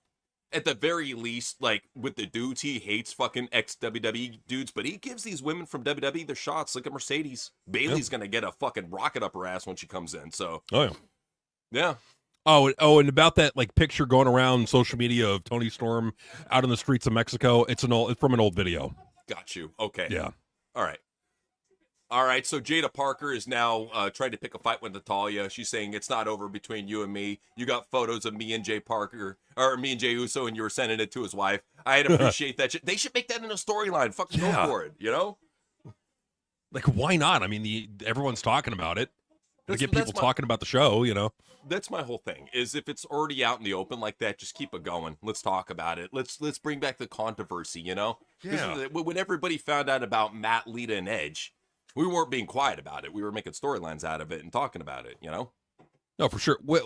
at the very least, like with the dudes, he hates fucking ex WWE dudes, but he gives these women from WWE their shots. Look at Mercedes. Bailey's gonna get a fucking rocket up her ass when she comes in. So Oh yeah. yeah. Oh, and about that like picture going around social media of Tony Storm out in the streets of Mexico. It's from an old video. Got you. Okay. Yeah. All right. All right, so Jada Parker is now trying to pick a fight with Natalya. She's saying it's not over between you and me. You got photos of me and Jay Parker, or me and Jay Uso, and you were sending it to his wife. I'd appreciate that shit. They should make that in a storyline. Fucking go for it, you know? Like, why not? I mean, everyone's talking about it. To get people talking about the show, you know? That's my whole thing, is if it's already out in the open like that, just keep it going. Let's talk about it. Let's bring back the controversy, you know? Yeah. When everybody found out about Matt, Lita, and Edge, we weren't being quiet about it. We were making storylines out of it and talking about it, you know? No, for sure. Wait,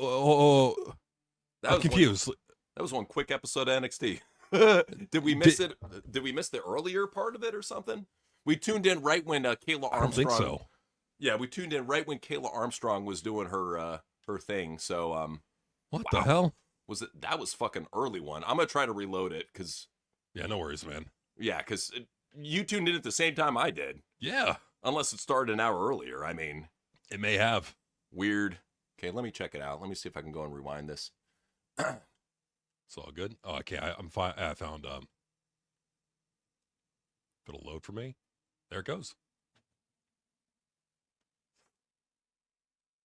I'm confused. That was one quick episode of NXT. Did we miss it? Did we miss the earlier part of it or something? We tuned in right when Kayla Armstrong. I don't think so. Yeah, we tuned in right when Kayla Armstrong was doing her thing. So what the hell? Was it? That was fucking early one. I'm gonna try to reload it because. Yeah, no worries, man. Yeah, because you tuned in at the same time I did. Yeah. Unless it started an hour earlier. I mean, it may have. Weird. Okay, let me check it out. Let me see if I can go and rewind this. It's all good. Oh, okay. I'm fine. I found. It'll load for me. There it goes.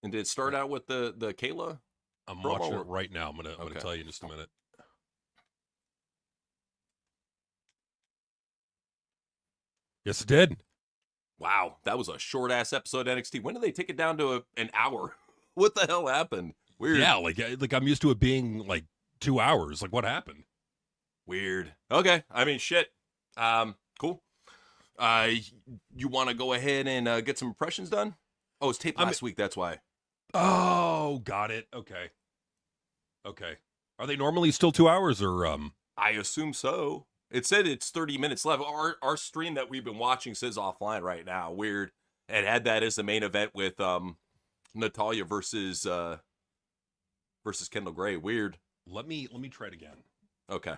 And did it start out with the Kayla? I'm watching it right now. I'm gonna tell you in just a minute. Yes, it did. Wow, that was a short ass episode of NXT. When did they take it down to an hour? What the hell happened? Weird. Yeah, like I'm used to it being like 2 hours. Like, what happened? Weird. Okay, I mean, shit. Cool. You want to go ahead and get some impressions done? Oh, it's taped last week. That's why. Oh, got it. Okay. Are they normally still 2 hours or I assume so. It said it's 30 minutes left. Our stream that we've been watching says offline right now. Weird. And had that as the main event with Natalya versus Kendall Gray. Weird. Let me try it again. Okay.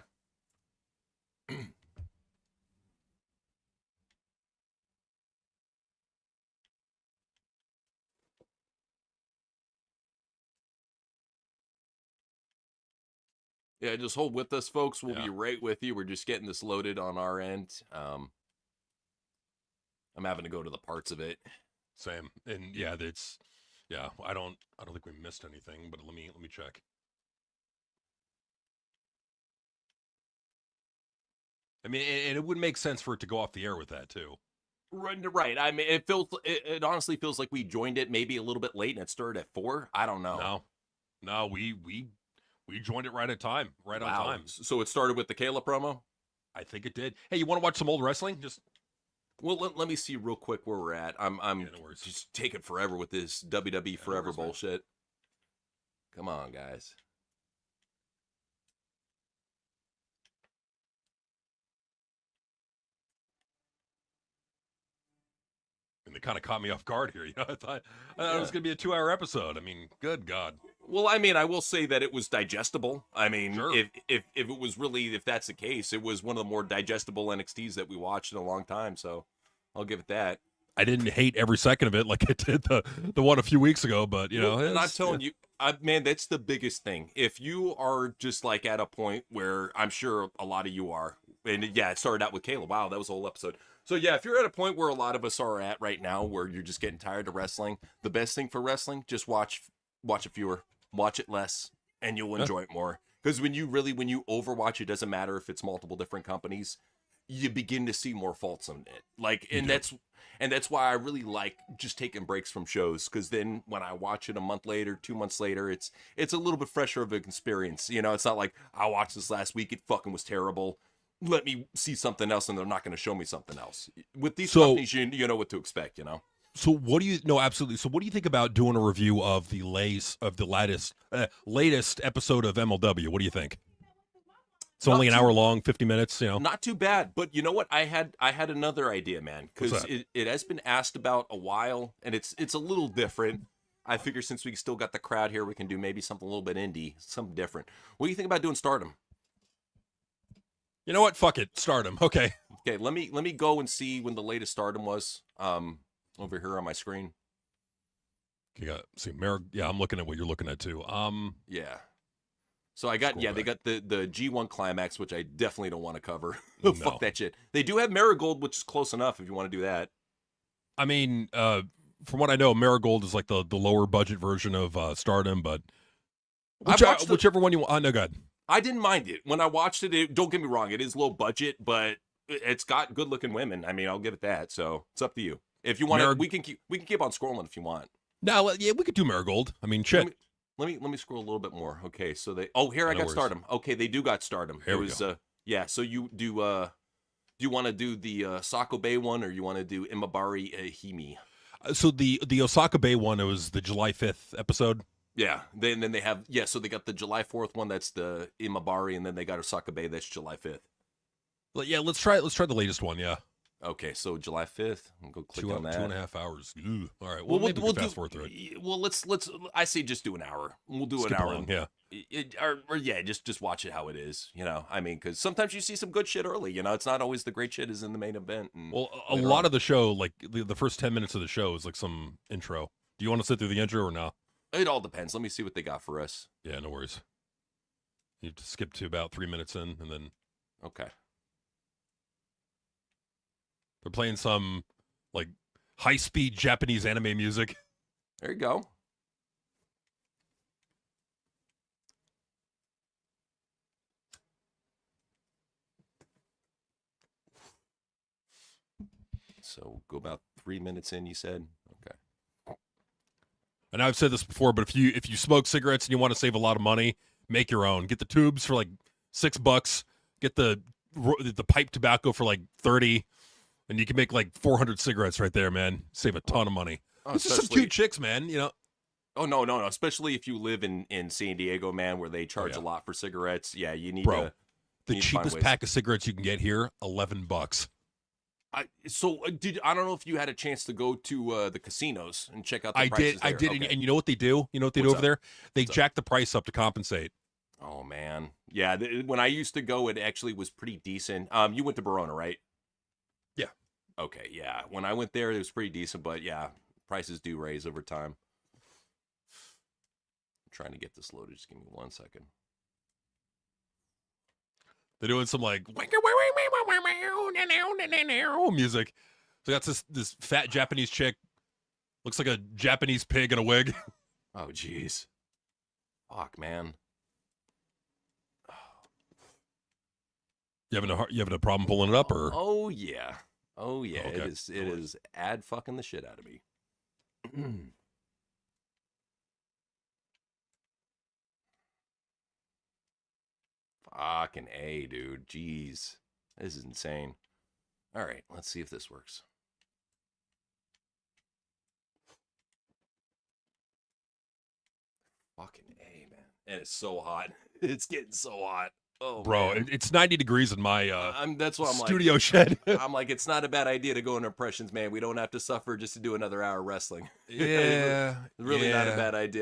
Yeah, just hold with us, folks. We'll be right with you. We're just getting this loaded on our end. I'm having to go to the parts of it. Same. And I don't think we missed anything, but let me check. I mean, and it would make sense for it to go off the air with that too. Right. I mean, it honestly feels like we joined it maybe a little bit late and it started at 4. I don't know. No, we joined it right on time. So it started with the Kayla promo? I think it did. Hey, you want to watch some old wrestling? Well, let me see real quick where we're at. I'm just taking forever with this WWE forever bullshit. Come on, guys. And they kind of caught me off guard here. I thought it was going to be a 2-hour episode. I mean, good God. Well, I mean, I will say that it was digestible. I mean, sure. if that's the case, it was one of the more digestible NXTs that we watched in a long time. So I'll give it that. I didn't hate every second of it like I did the one a few weeks ago, but and I'm telling you, man, that's the biggest thing. If you are just like at a point where I'm sure a lot of you are, and it started out with Kayla. Wow, that was a whole episode. So yeah, if you're at a point where a lot of us are at right now, where you're just getting tired of wrestling, the best thing for wrestling, just watch it fewer, watch it less, and you'll enjoy it more. Because when you overwatch, it doesn't matter if it's multiple different companies, you begin to see more faults in it. That's why I really like just taking breaks from shows. Because then when I watch it a month later, 2 months later, it's a little bit fresher of an experience. It's not like I watched this last week, it fucking was terrible. Let me see something else, and they're not going to show me something else. With these companies, you know what to expect, So what do you absolutely. So what do you think about doing a review of the latest episode of MLW? What do you think? It's only an hour long, 50 minutes, Not too bad. But you know what? I had another idea, man, because it has been asked about a while, and it's a little different. I figure since we still got the crowd here, we can do maybe something a little bit indie, something different. What do you think about doing Stardom? You know what? Fuck it. Stardom. Okay. Okay, let me go and see when the latest Stardom was. Over here on my screen. You got see Yeah, I'm looking at what you're looking at too. Yeah. So I got Scroll they back. got the G1 Climax, which I definitely don't want to cover. No. Fuck that shit. They do have Marigold, which is close enough if you want to do that. I mean, from what I know, Marigold is like the lower budget version of Stardom, but whichever one you want. No, God. I didn't mind it when I watched it. Don't get me wrong; it is low budget, but it's got good looking women. I mean, I'll give it that. So it's up to you. If you want to, we can keep on scrolling if you want. No, yeah, we could do Marigold. I mean, shit. Let me scroll a little bit more. Okay, so they. Oh, here I got Stardom. Okay, they do got Stardom. Here we go. Yeah. So you do. Do you want to do the Sako Bay one, or you want to do Imabari Hime? So the Osaka Bay one, it was the July 5th episode. Yeah. Then they have So they got the July 4th one. That's the Imabari, and then they got Osaka Bay. That's July 5th. Well, yeah, let's try the latest one. Yeah. Okay, so July 5th. I'll go click on that. 2.5 hours. Ugh. All right. Well, maybe we'll fast forward through it. Well, let's. I say just do an hour. We'll do Skip an hour. along, yeah. Or yeah, just watch it how it is. You know, I mean, because sometimes you see some good shit early. You know, it's not always the great shit is in the main event. And well, a lot of the show, like the first 10 minutes of the show, is like some intro. Do you want to sit through the intro or no? It all depends. Let me see what they got for us. Yeah, no worries. You have to skip to about 3 minutes in, and then okay. They're playing some like high-speed Japanese anime music. There you go. So go about 3 minutes in, you said? Okay. And I've said this before, but if you smoke cigarettes and you want to save a lot of money, make your own. Get the tubes for like $6. Get the pipe tobacco for like 30, and you can make like 400 cigarettes right there, man. Save a ton of money. This is some cute chicks, man. You know. Oh no. Especially if you live in San Diego, man, where they charge a lot for cigarettes. Yeah, you need to. The cheapest pack of cigarettes you can get here, $11. I don't know if you had a chance to go to the casinos and check out the prices there. I did, okay. And you know what they do? You know what they do over there? They jack the price up to compensate. Oh man, yeah. When I used to go, it actually was pretty decent. You went to Verona, right? Yeah. Okay, yeah. When I went there, it was pretty decent, but yeah, prices do raise over time. I'm trying to get this loaded. Just give me 1 second. They're doing some like music. So that's this fat Japanese chick. Looks like a Japanese pig in a wig. Oh, jeez. Fuck, man. You having a problem pulling it up, or? Oh yeah. Okay. It is ad fucking the shit out of me. Fucking A, dude. Jeez. This is insane. All right, let's see if this works. Fucking A, man. And it's so hot. It's getting so hot. Oh, bro, man. It's 90 degrees in my that's what I'm studio shed. I'm like, it's not a bad idea to go into impressions, man. We don't have to suffer just to do another hour of wrestling. Yeah. Really not a bad idea.